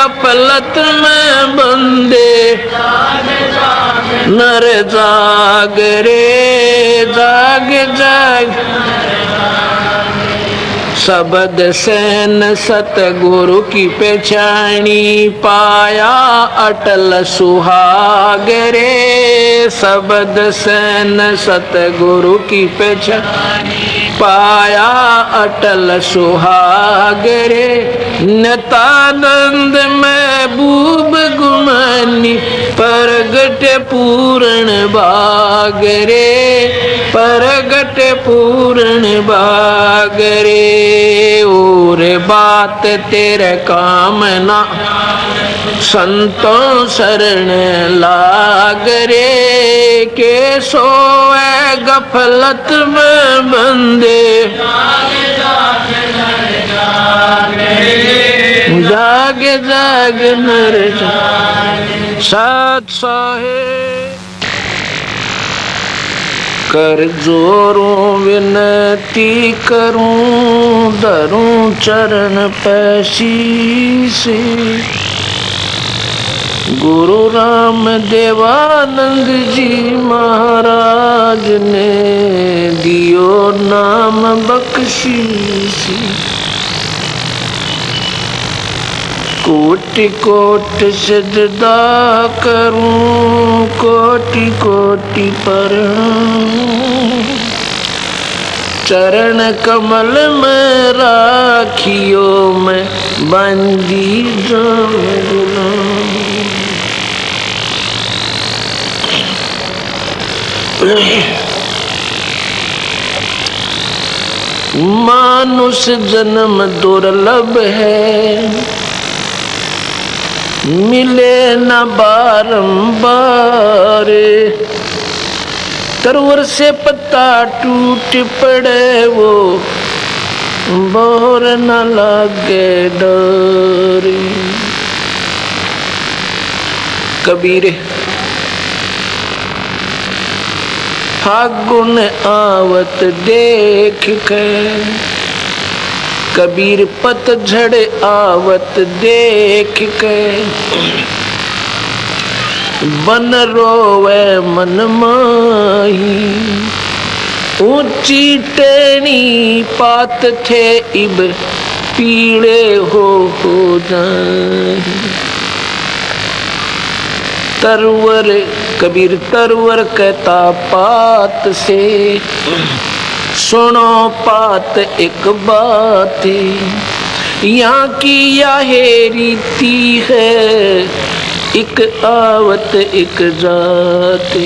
गफलत में बंदे, नर जाग रे जाग जाग। शब्द सैन सतगुरु की पहचानी, पाया अटल सुहाग रे। शब्द सैन सतगुरु की पहचानी, पाया अटल सुहाग रे। नित्यानंद महबूब गुमानी, परगट पूर्ण बाग रे। परगट पूर्ण बाग रे। और बात तेरे काम ना, संतों शरण लाग रे। के सोए गफलत में बंदे, जाग जाग नर जाग। सत साहेब कर जोरों विनती करूं, धरूं चरण पे शीश। गुरु राम देवानंद जी महाराज ने दियो नाम बख्शीश। कोटि कोटि सजदा करूं, कोटि कोटि प्रणाम। चरण कमल में राखियो मैं बंदी गुलाम। मानुष जन्म दुर्लभ है, मिले न बारंबार। तरवर से पत्ता टूट पड़े वो, बोर न लगे डर। कबीर फागुन आवत देख के, कबीर पतझड़ आवत देख के। बन रोवे मन माही, ऊंची टेनी पात थे इब पीड़े हो जाए। तरवर कबीर तरवर कहता पात से, सुनो पात एक बात। यहाँ की यह रीति है, एक आवत एक जाते।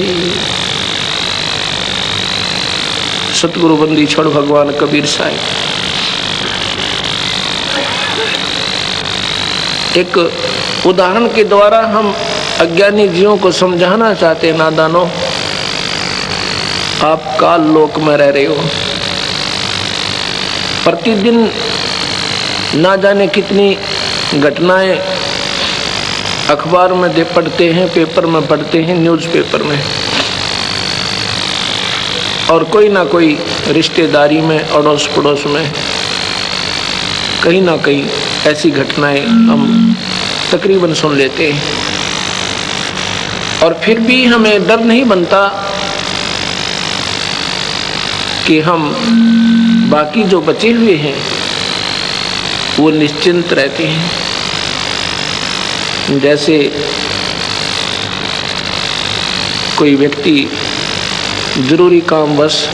सतगुरु बंदी छोड़ भगवान कबीर साहब एक उदाहरण के द्वारा हम अज्ञानी जीवों को समझाना चाहते हैं। नादानों, आप काल लोक में रह रहे हो, प्रतिदिन ना जाने कितनी घटनाएं अखबार में पढ़ते हैं, पेपर में पढ़ते हैं, न्यूज़पेपर में, और कोई ना कोई रिश्तेदारी में, अड़ोस पड़ोस में कहीं ना कहीं ऐसी घटनाएं हम तकरीबन सुन लेते हैं। और फिर भी हमें डर नहीं बनता कि हम बाकी जो बचे हुए हैं वो निश्चिंत रहते हैं। जैसे कोई व्यक्ति जरूरी कामवश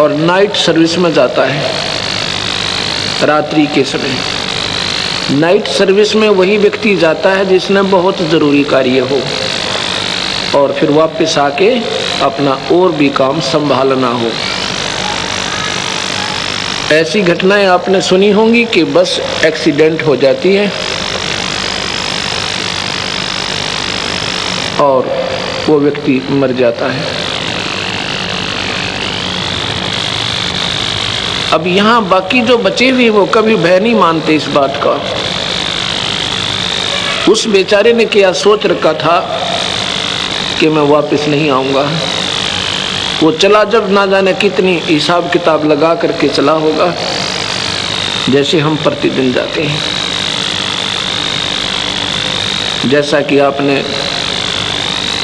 और नाइट सर्विस में जाता है, रात्रि के समय। नाइट सर्विस में वही व्यक्ति जाता है जिसने बहुत ज़रूरी कार्य हो, और फिर वापस आके अपना और भी काम संभालना हो। ऐसी घटनाएं आपने सुनी होंगी कि बस एक्सीडेंट हो जाती है और वो व्यक्ति मर जाता है। अब यहाँ बाकी जो बचे हुए वो कभी भय नहीं मानते इस बात का। उस बेचारे ने क्या सोच रखा था कि मैं वापस नहीं आऊँगा। वो चला जब ना जाने कितनी हिसाब किताब लगा करके चला होगा, जैसे हम प्रतिदिन जाते हैं। जैसा कि आपने,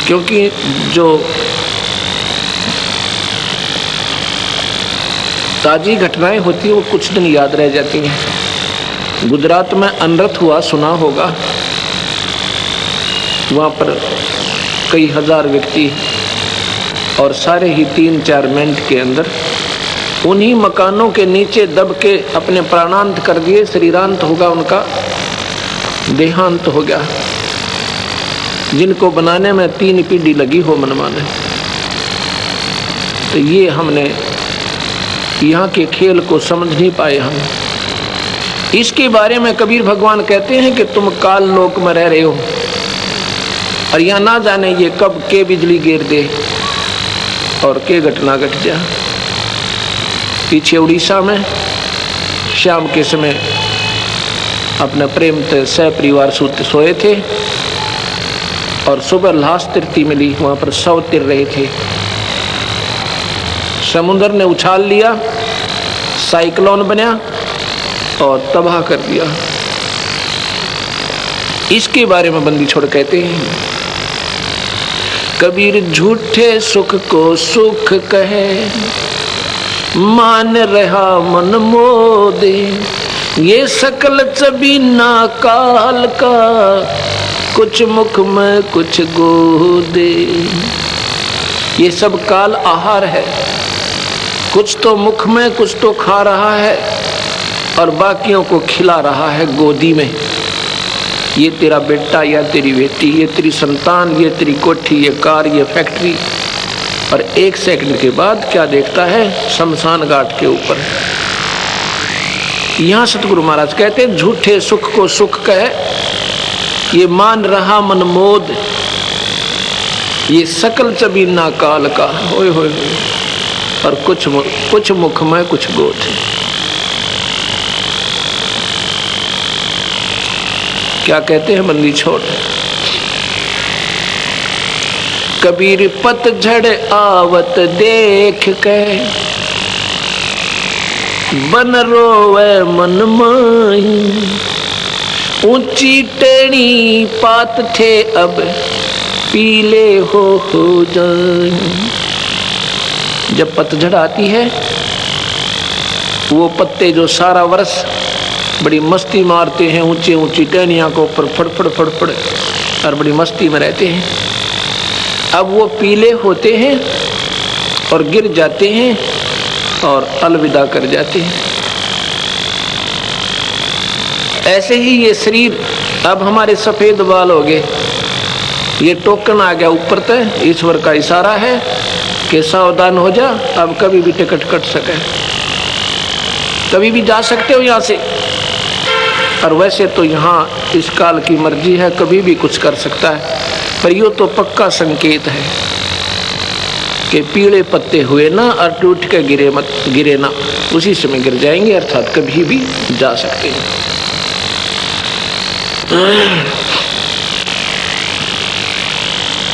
क्योंकि जो ताज़ी घटनाएं होती हैं वो कुछ दिन याद रह जाती हैं। गुजरात में अनर्थ हुआ, सुना होगा। वहाँ पर कई हजार व्यक्ति और सारे ही 3-4 मिनट के अंदर उन्हीं मकानों के नीचे दब के अपने प्राणांत कर दिए। शरीरांत होगा, उनका देहांत हो गया, जिनको बनाने में 3 पीढ़ी लगी हो मनमाने। तो ये हमने यहाँ के खेल को समझ नहीं पाए हम। इसके बारे में कबीर भगवान कहते हैं कि तुम काल लोक में रह रहे हो और यहाँ ना जाने ये कब के बिजली गिर दे और के घटना घट जा। पीछे उड़ीसा में शाम के समय अपने प्रेम से सपरिवार सोए थे और सुबह लाश तिरती मिली। वहाँ पर 100 तिर रहे थे। समुद्र ने उछाल लिया, साइक्लोन बना और तबाह कर दिया। इसके बारे में बंदी छोड़ कहते हैं, कबीर झूठे सुख को सुख कहे, मान रहा मन मोदे, ये सकल चबीना काल का, कुछ मुख में कुछ गोदे। ये सब काल आहार है, कुछ तो मुख में कुछ तो खा रहा है और बाकियों को खिला रहा है गोदी में। ये तेरा बेटा या तेरी बेटी, ये तेरी संतान, ये तेरी कोठी, ये कार, ये फैक्ट्री। और 1 सेकंड के बाद क्या देखता है? शमशान घाट के ऊपर। यहाँ सतगुरु महाराज कहते हैं, झूठे सुख को सुख कहे, ये मान रहा मन मोद, ये सकल चबीना काल का। होए होए होए। और कुछ मुख में कुछ गोद। क्या कहते हैं बंदी छोड़? कबीर पतझड़ आवत देख के, बन रोवे मन माही, ऊंची टेढ़ी पात थे अब पीले हो जाए। जब पतझड़ आती है, वो पत्ते जो सारा वर्ष बड़ी मस्ती मारते हैं, ऊंची ऊंची टहनियाँ को ऊपर फड़फड़ फड़फड़ और बड़ी मस्ती में रहते हैं, अब वो पीले होते हैं और गिर जाते हैं और अलविदा कर जाते हैं। ऐसे ही ये शरीर, अब हमारे सफेद बाल हो गए, ये टोकन आ गया ऊपर तक। ईश्वर का इशारा है कि सावधान हो जा, अब कभी भी टिकट कट सके, कभी भी जा सकते हो यहाँ से। और वैसे तो यहाँ इस काल की मर्जी है, कभी भी कुछ कर सकता है, पर यो तो पक्का संकेत है कि पीले पत्ते हुए ना और टूट के गिरे ना, उसी समय गिर जाएंगे, अर्थात कभी भी जा सकते हैं।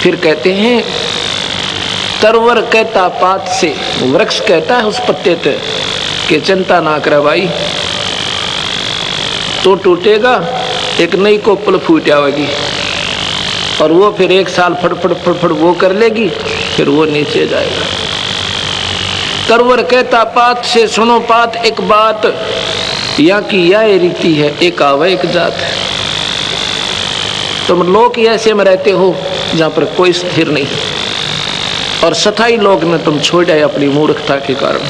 फिर कहते हैं, तरवर कहता पात से, वृक्ष कहता है उस पत्ते पे कि चिंता ना करे भाई, तो टूटेगा, एक नई कोपल फूट आवेगी और वो फिर 1 साल फड़फड़ फड़फड़ वो कर लेगी, फिर वो नीचे जाएगा। तरवर कहता पात से, सुनो पात एक बात, यहाँ की यह रीति है, एक आवे एक जात। तुम लोग ऐसे में रहते हो जहाँ पर कोई स्थिर नहीं, और सथाई लोग ने तुम छोड़ जाए अपनी मूर्खता के कारण,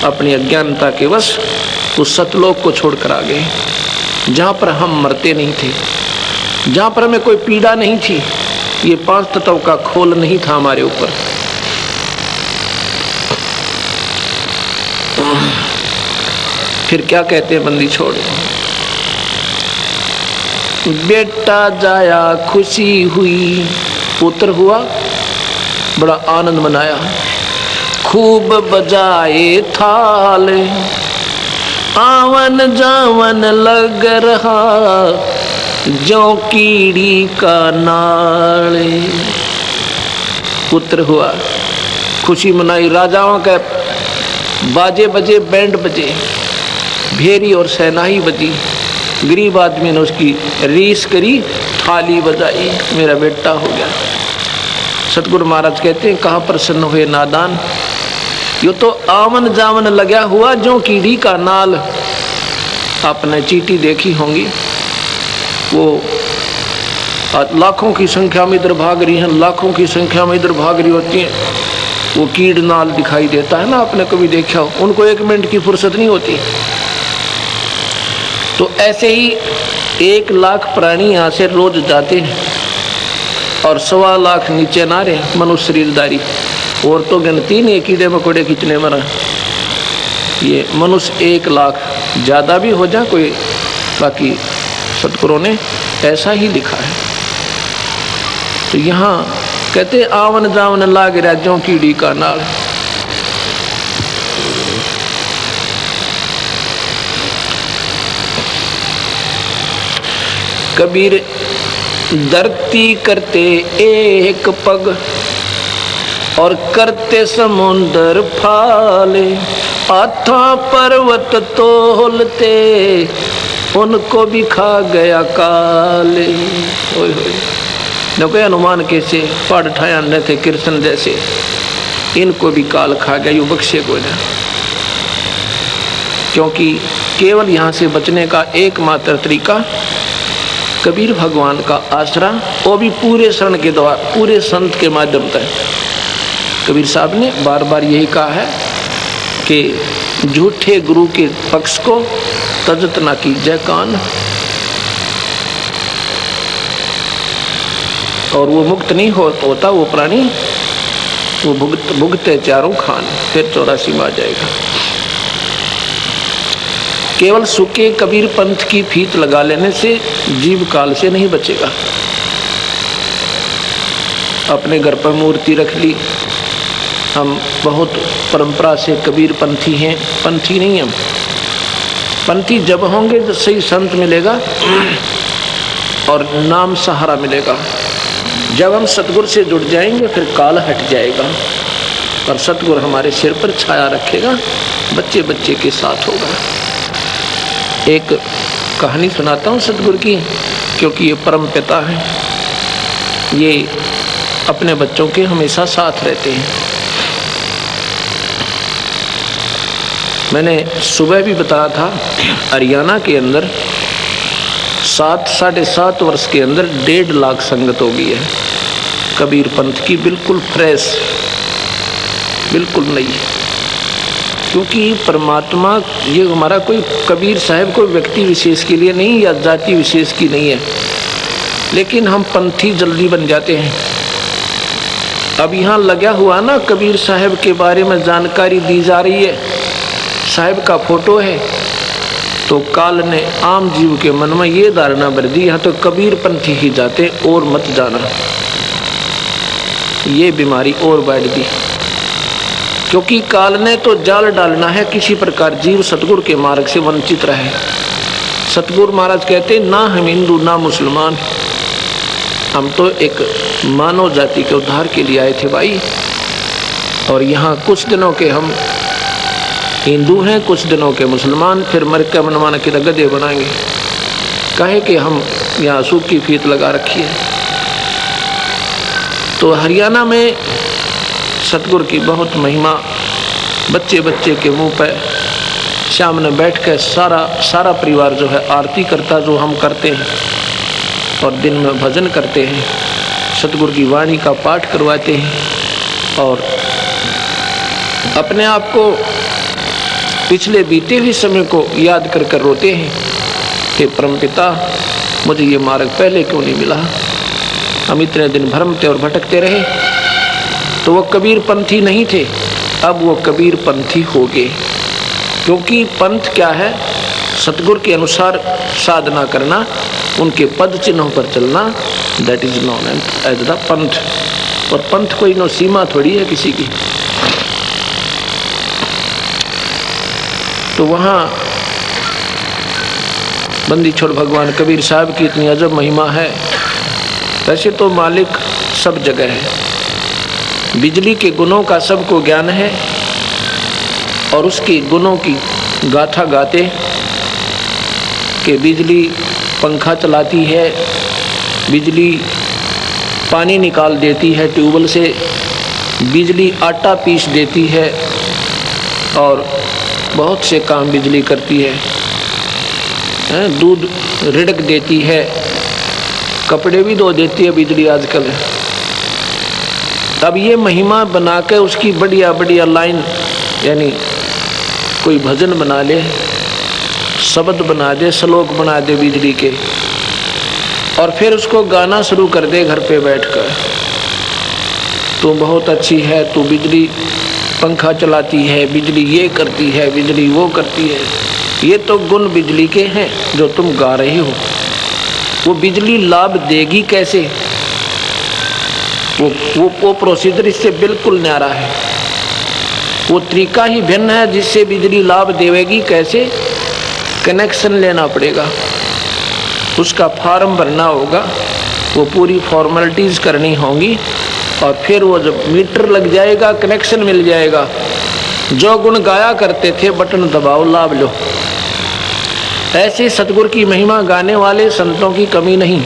अपनी अज्ञानता के वश उस सतलोक को छोड़कर आ गए, जहाँ पर हम मरते नहीं थे, जहाँ पर हमें कोई पीड़ा नहीं थी, ये 5 तत्व का खोल नहीं था हमारे ऊपर। फिर क्या कहते हैं बंदी छोड़, बेटा जाया खुशी हुई, पुत्र हुआ बड़ा आनंद मनाया, खूब बजाए थाल, आवन जावन लग रहा जो कीड़ी का नाल। पुत्र हुआ, खुशी मनाई, राजाओं के बाजे बजे, बैंड बजे, भेरी और शहनाई बजी, गरीब आदमी ने उसकी रीस करी, थाली बजाई, मेरा बेटा हो गया। सतगुरु महाराज कहते हैं कहाँ प्रसन्न हुए नादान, यो तो आवन जावन लगा हुआ जो कीड़ी का नाल। आपने चींटी देखी होंगी, वो लाखों की संख्या में इधर भाग रही हैं, लाखों की संख्या में इधर भाग रही होती हैं, वो कीड़ नाल दिखाई देता है ना, आपने कभी देखा हो, उनको 1 मिनट की फुर्सत नहीं होती। तो ऐसे ही 1 लाख प्राणी यहाँ से रोज जाते हैं और 1.25 लाख नीचे ना रहे मनुष्य शरीरधारी, और तो गिनती नहीं कीड़े मकोड़े कितने मरा। ये मनुष्य 1 लाख ज़्यादा भी हो जाए कोई, बाकी सतगुरु ने ऐसा ही लिखा है। तो यहाँ कहते आवन जावन लाग राज्यों कीड़ी का नाल। कबीर धरती करते एक पग और करते समुंदर फाले, हाथा पर्वत तोलते उनको भी खा गया काले। ओए होए न कोई अनुमान कैसे पढ़ ठाया न थे कृष्ण जैसे, इनको भी काल खा गया, यू बख्शे को ना। क्योंकि केवल यहाँ से बचने का एकमात्र तरीका कबीर भगवान का आसरा, वो भी पूरे शरण के द्वारा, पूरे संत के माध्यम से। कबीर साहब ने बार बार यही कहा है कि झूठे गुरु के पक्ष को तजत ना कीजिए कान, और वो मुक्त नहीं होता वो प्राणी, वो भुगते चारों खान, फिर 84 में आ जाएगा। केवल सूखे कबीर पंथ की फीत लगा लेने से जीव काल से नहीं बचेगा। अपने घर पर मूर्ति रख ली, हम बहुत परंपरा से कबीर पंथी हैं, पंथी नहीं हम। पंथी जब होंगे तो सही संत मिलेगा और नाम सहारा मिलेगा। जब हम सतगुरु से जुड़ जाएंगे फिर काल हट जाएगा और सतगुरु हमारे सिर पर छाया रखेगा, बच्चे बच्चे के साथ होगा। एक कहानी सुनाता हूँ सतगुरु की, क्योंकि ये परम पिता है, ये अपने बच्चों के हमेशा साथ रहते हैं। मैंने सुबह भी बताया था, हरियाणा के अंदर 7-7.5 वर्ष के अंदर 1.5 लाख संगत हो गई है कबीर पंथ की, बिल्कुल फ्रेश, बिल्कुल नई। क्योंकि परमात्मा ये हमारा कोई कबीर साहब कोई व्यक्ति विशेष के लिए नहीं या जाति विशेष की नहीं है, लेकिन हम पंथी जल्दी बन जाते हैं। अब यहाँ लगा हुआ ना कबीर साहब के बारे में जानकारी दी जा रही है, साहब का फोटो है, तो काल ने आम जीव के मन में ये धारणा भर दी यहाँ तो कबीर पंथी ही जाते और मत जाना, ये बीमारी और बढ़ दी। क्योंकि काल ने तो जाल डालना है किसी प्रकार जीव सतगुरु के मार्ग से वंचित रहे। सतगुरु महाराज कहते ना हम हिंदू ना मुसलमान, हम तो एक मानव जाति के उद्धार के लिए आए थे भाई। और यहाँ कुछ दिनों के हम हिंदू हैं, कुछ दिनों के मुसलमान, फिर मर के मनमान के गधे बनाएंगे। कहे कि हम यहाँ सूखी फीत लगा रखी है। तो हरियाणा में सतगुरु की बहुत महिमा, बच्चे बच्चे के मुंह पे सामने बैठ कर सारा परिवार जो है आरती करता, जो हम करते हैं, और दिन में भजन करते हैं, सतगुरु की वाणी का पाठ करवाते हैं, और अपने आप को पिछले बीते हुए समय को याद कर कर रोते हैं कि परमपिता मुझे ये मार्ग पहले क्यों नहीं मिला, हम इतने दिन भ्रमते और भटकते रहे। तो वो कबीर पंथी नहीं थे, अब वो कबीर पंथी हो गए। क्योंकि पंथ क्या है, सतगुरु के अनुसार साधना करना, उनके पद चिन्हों पर चलना, that is known as the panth. और पंथ कोई नो सीमा थोड़ी है किसी की। तो वहाँ बंदी छोड़ भगवान कबीर साहब की इतनी अजब महिमा है। वैसे तो मालिक सब जगह है, बिजली के गुणों का सबको ज्ञान है, और उसके गुणों की गाथा गाते कि बिजली पंखा चलाती है, बिजली पानी निकाल देती है ट्यूबवेल से, बिजली आटा पीस देती है और बहुत से काम बिजली करती है। दूध रिड़क देती है, कपड़े भी धो देती है बिजली आजकल। अब ये महिमा बना के उसकी बढ़िया बढ़िया लाइन, यानी कोई भजन बना ले, शब्द बना दे, श्लोक बना दे बिजली के, और फिर उसको गाना शुरू कर दे घर पे बैठकर, तू बहुत अच्छी है, तू बिजली पंखा चलाती है, बिजली ये करती है, बिजली वो करती है। ये तो गुण बिजली के हैं जो तुम गा रहे हो। वो बिजली लाभ देगी कैसे? वो प्रोसीजर इससे बिल्कुल न्यारा है। वो तरीका ही भिन्न है जिससे बिजली लाभ देवेगी कैसे। कनेक्शन लेना पड़ेगा, उसका फॉर्म भरना होगा, वो पूरी फॉर्मेलिटीज़ करनी होंगी, और फिर वो जब मीटर लग जाएगा, कनेक्शन मिल जाएगा। जो गुण गाया करते थे, बटन दबाओ, लाभ लो। ऐसे सतगुरु की महिमा गाने वाले संतों की कमी नहीं।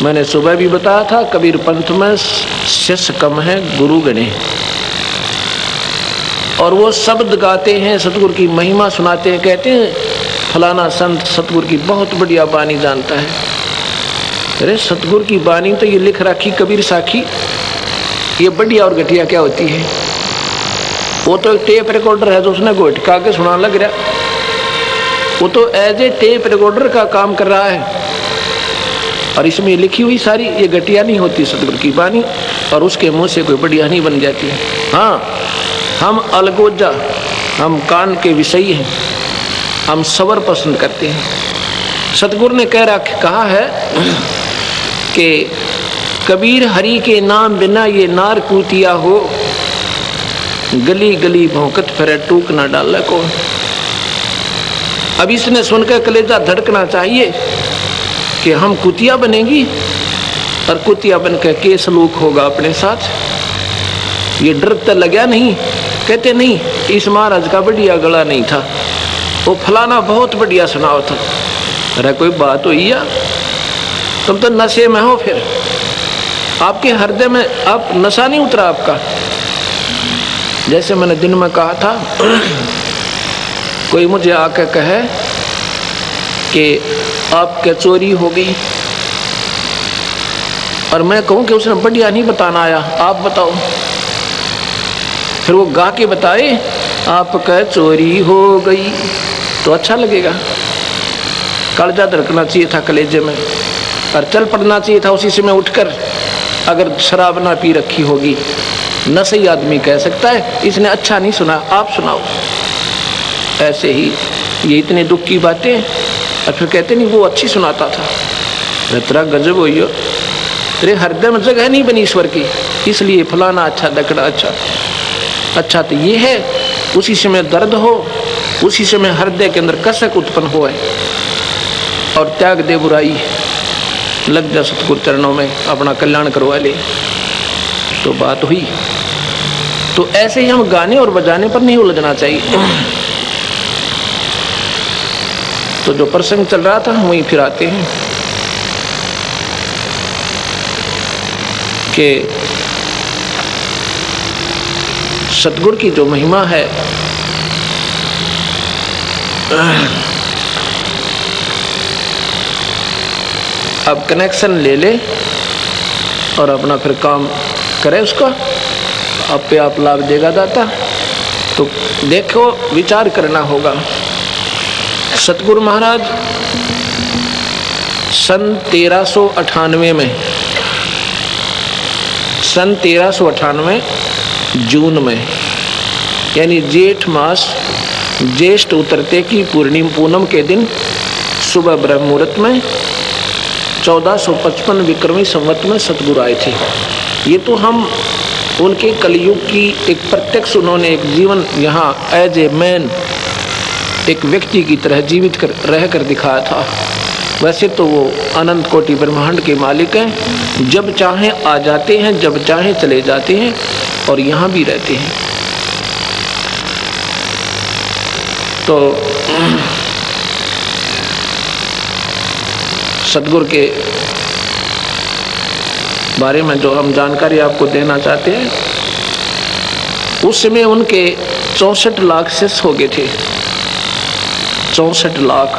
मैंने सुबह भी बताया था, कबीर पंथ में शिष्य कम है, गुरु गणे। और वो शब्द गाते हैं, सतगुरु की महिमा सुनाते हैं, कहते हैं फलाना संत सतगुरु की बहुत बढ़िया बानी जानता है। अरे सतगुरु की बानी तो ये लिख रखी कबीर साखी, ये बढ़िया और घटिया क्या होती है? वो तो एक टेप रिकॉर्डर है जो उसने घोटका के सुना लग रहा, वो तो एज ए टेप रिकॉर्डर का काम कर रहा है। और इसमें लिखी हुई सारी ये घटिया नहीं होती सतगुरु की बानी, और उसके मुंह से कोई बढ़िया नहीं बन जाती है। हाँ, हम अलगोजा, हम कान के विषयी हैं, हम सबर पसंद करते हैं। सतगुरु ने कहा है कि कबीर हरि के नाम बिना ये नार कूतिया हो, गली गली भौंकत फिरे टूक ना डाले को। अब इसने सुनकर कलेजा धड़कना चाहिए कि हम कुतिया बनेंगी, और कुतिया बनकर के सलूक होगा अपने साथ। ये डर तो लगा नहीं? कहते नहीं, इस महाराज का बढ़िया गला नहीं था, वो फलाना बहुत बढ़िया सुनाओ था। अरे कोई बात हुई या? तुम तो नशे में हो, फिर आपके हृदय में आप नशा नहीं उतरा आपका। जैसे मैंने दिन में कहा था, कोई मुझे आकर कहे कि आपके चोरी हो गई, और मैं कहूँ कि उसने बढ़िया नहीं बताना आया, आप बताओ। फिर वो गा के बताए आपका चोरी हो गई, तो अच्छा लगेगा। कलेजा धड़कना चाहिए था कलेजे में, और चल पड़ना चाहिए था उसी समय उठकर। अगर शराब ना पी रखी होगी, नशे आदमी कह सकता है इसने अच्छा नहीं सुना, आप सुनाओ। ऐसे ही ये इतने दुख की बातें, और फिर कहते नहीं वो अच्छी सुनाता था। तेरा गजब हो, तेरे हृदय में जगह नहीं बनी ईश्वर की, इसलिए फलाना अच्छा दकड़ा अच्छा। अच्छा तो ये है, उसी समय दर्द हो, उसी समय हृदय के अंदर कसक उत्पन्न हो, और त्याग दे बुराई, लग जा सतगुरु चरणों में, अपना कल्याण करवा ले, तो बात हुई। तो ऐसे ही हम गाने और बजाने पर नहीं उलझना चाहिए। तो जो प्रसंग चल रहा था वहीं फिर आते हैं कि सतगुरु की जो महिमा है, अब कनेक्शन ले ले और अपना फिर काम करे, उसका आप लाभ देगा दाता। तो देखो, विचार करना होगा। सतगुरु महाराज सन 1398 में, सन 1398 जून में, यानी जेठ मास, ज्येष्ठ उतरते की पूनम के दिन सुबह ब्रह्म मुहूर्त में 1455 विक्रमी संवत में सतगुरु आए थे। ये तो हम उनके कलयुग की एक प्रत्यक्ष, उन्होंने एक जीवन यहाँ एज ए मैन, एक व्यक्ति की तरह जीवित रह कर दिखाया था। वैसे तो वो अनंत कोटि ब्रह्मांड के मालिक हैं, जब चाहें आ जाते हैं, जब चाहें चले जाते हैं, और यहाँ भी रहते हैं। तो सतगुरु के बारे में जो हम जानकारी आपको देना चाहते हैं, उस समय उनके 64 लाख शिष्य हो गए थे, 64 लाख।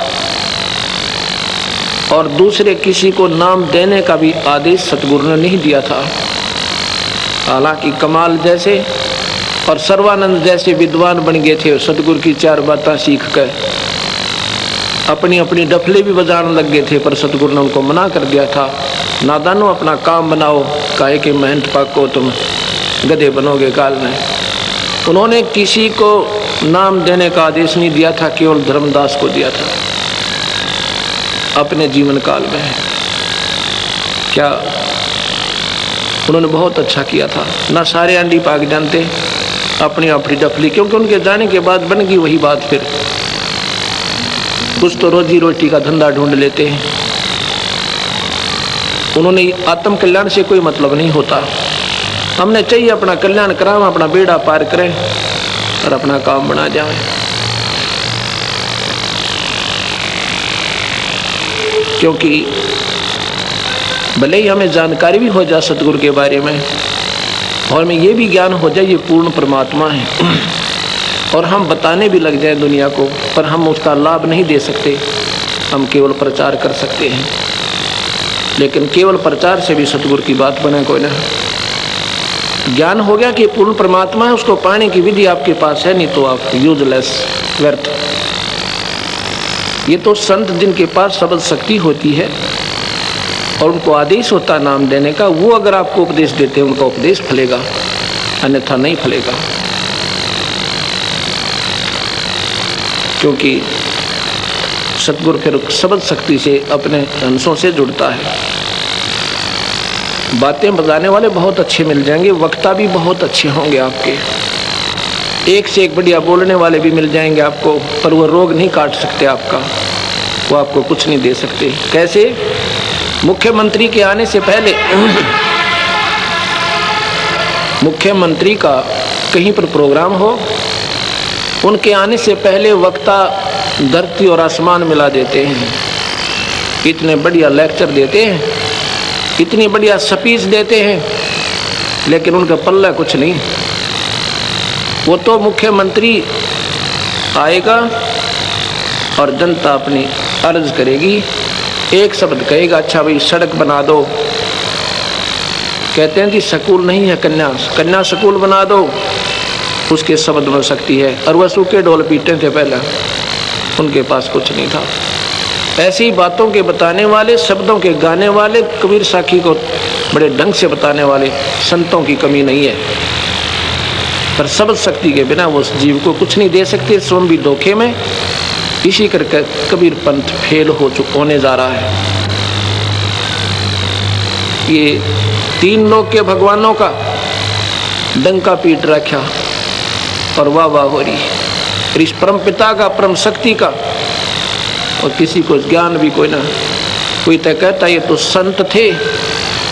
और दूसरे किसी को नाम देने का भी आदेश सतगुरु ने नहीं दिया था। हालांकि कमाल जैसे और सर्वानंद जैसे विद्वान बन गए थे, सतगुरु की 4 बातें सीख कर अपनी अपनी डफले भी बजाने लग गए थे, पर सतगुरु ने उनको मना कर दिया था, नादानो अपना काम बनाओ, काहे के मेहनत पाको तुम गधे बनोगे काल में। उन्होंने किसी को नाम देने का आदेश नहीं दिया था, केवल धर्मदास को दिया था अपने जीवन काल में। क्या उन्होंने बहुत अच्छा किया था। ना सारे अंडी पाक जानते, अपनी अपनी डफली, क्योंकि उनके जाने के बाद बन गई वही बात। फिर कुछ तो रोजी रोटी का धंधा ढूंढ लेते हैं। उन्होंने आत्म कल्याण से कोई मतलब नहीं होता। हमने चाहिए अपना कल्याण कराएं, अपना बेड़ा पार करें और अपना काम बना जाएं। क्योंकि भले ही हमें जानकारी भी हो जाए सतगुरु के बारे में और हमें ये भी ज्ञान हो जाए ये पूर्ण परमात्मा है, और हम बताने भी लग जाएं दुनिया को, पर हम उसका लाभ नहीं दे सकते। हम केवल प्रचार कर सकते हैं, लेकिन केवल प्रचार से भी सतगुरु की बात बने कोई ना। ज्ञान हो गया कि पूर्ण परमात्मा है, उसको पाने की विधि आपके पास है, नहीं तो आप यूजलेस, व्यर्थ। ये तो संत जिनके पास शब्द शक्ति होती है और उनको आदेश होता नाम देने का, वो अगर आपको उपदेश देते हैं उनका उपदेश फलेगा, अन्यथा नहीं फलेगा। क्योंकि सतगुरु फिर शब्द शक्ति से अपने अंशों से जुड़ता है। बातें बताने वाले बहुत अच्छे मिल जाएंगे, वक्ता भी बहुत अच्छे होंगे आपके, एक से एक बढ़िया बोलने वाले भी मिल जाएंगे आपको, पर वो रोग नहीं काट सकते आपका, वो आपको कुछ नहीं दे सकते। कैसे? मुख्यमंत्री के आने से पहले मुख्यमंत्री का कहीं पर प्रोग्राम हो, उनके आने से पहले वक्ता धरती और आसमान मिला देते हैं। इतने बढ़िया लेक्चर देते हैं, इतनी बढ़िया स्पीच देते हैं, लेकिन उनका पल्ला कुछ नहीं। वो तो मुख्यमंत्री आएगा और जनता अपनी अर्ज करेगी, एक शब्द कहेगा, अच्छा भाई सड़क बना दो। कहते हैं कि स्कूल नहीं है, कन्या स्कूल बना दो, उसके शब्द बन सकती है। और वह सूखे ढोल पीटते थे पहले, उनके पास कुछ नहीं था। ऐसी बातों के बताने वाले, शब्दों के गाने वाले, कबीर साखी को बड़े ढंग से बताने वाले संतों की कमी नहीं है, पर शब्द शक्ति के बिना वो जीव को कुछ नहीं दे सकते। स्वयं भी धोखे में, इसी करके कबीर पंथ फेल होने जा रहा है। ये 3 लोक के भगवानों का डंका पीट रखा और वाह वाह हो रही, इस परम पिता का, परम शक्ति का, और किसी को ज्ञान भी कोई ना। कोई तो कहता है ये तो संत थे,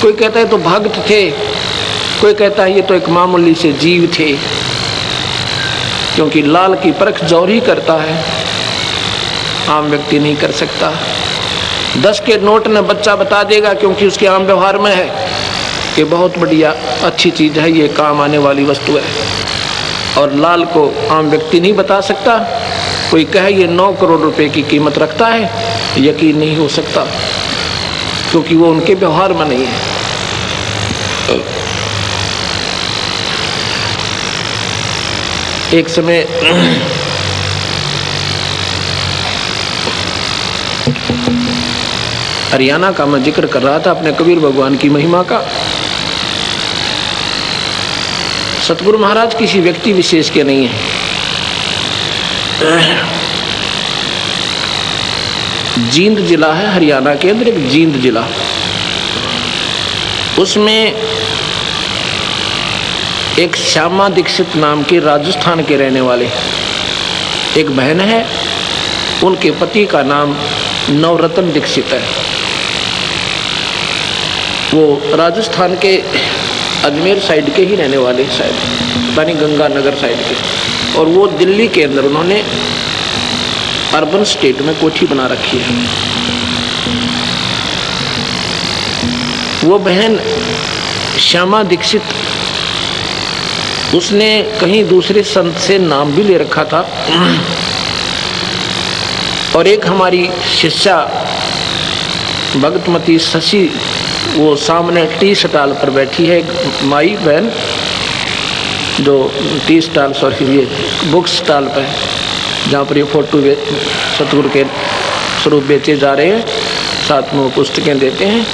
कोई कहता है तो भक्त थे, कोई कहता है ये तो एक मामूली से जीव थे। क्योंकि लाल की परख जौहरी करता है, आम व्यक्ति नहीं कर सकता। 10 के नोट में बच्चा बता देगा, क्योंकि उसके आम व्यवहार में है कि बहुत बढ़िया अच्छी चीज़ है, ये काम आने वाली वस्तु है। और लाल को आम व्यक्ति नहीं बता सकता। कोई कहे ये 9 करोड़ रुपए की कीमत रखता है, यकीन नहीं हो सकता, क्योंकि वो उनके व्यवहार में नहीं है। एक समय हरियाणा का मैं जिक्र कर रहा था अपने कबीर भगवान की महिमा का। सतगुरु महाराज किसी व्यक्ति विशेष के नहीं है। जींद जिला है हरियाणा के अंदर, एक जींद जिला, उसमें एक श्यामा दीक्षित नाम के राजस्थान के रहने वाले एक बहन है, उनके पति का नाम नवरत्न दीक्षित है। वो राजस्थान के अजमेर साइड के ही रहने वाले, शायद पानी गंगानगर साइड के, और वो दिल्ली के अंदर उन्होंने अर्बन स्टेट में कोठी बना रखी है। वो बहन श्यामा दीक्षित, उसने कहीं दूसरे संत से नाम भी ले रखा था। और एक हमारी शिष्या भगतमती शशि, वो सामने टी स्टॉल पर बैठी है, माई बहन जो टी स्टॉल ये बुक स्टॉल पर जहाँ पर ये फोटो सतगुरु के स्वरूप बेचे जा रहे हैं, साथ में वो पुस्तकें देते हैं,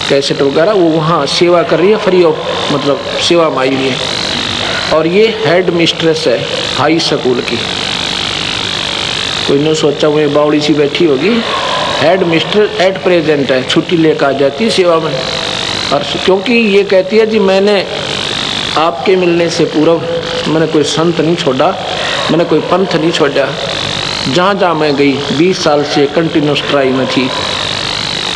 कैसेट वगैरह, वो वहाँ सेवा कर रही है, फ्री ऑफ मतलब सेवा माई हुई है। और ये हेड मिस्ट्रेस है हाई स्कूल की। कोई ने सोचा वो बावड़ी सी बैठी होगी, हेड मिस्ट्रेस एट प्रेजेंट है, छुट्टी लेकर आ जाती है सेवा में। और क्योंकि ये कहती है जी मैंने आपके मिलने से पूर्व मैंने कोई संत नहीं छोड़ा, मैंने कोई पंथ नहीं छोड़ा, जहाँ जहाँ मैं गई 20 साल से कंटिन्यूस ट्राई में थी,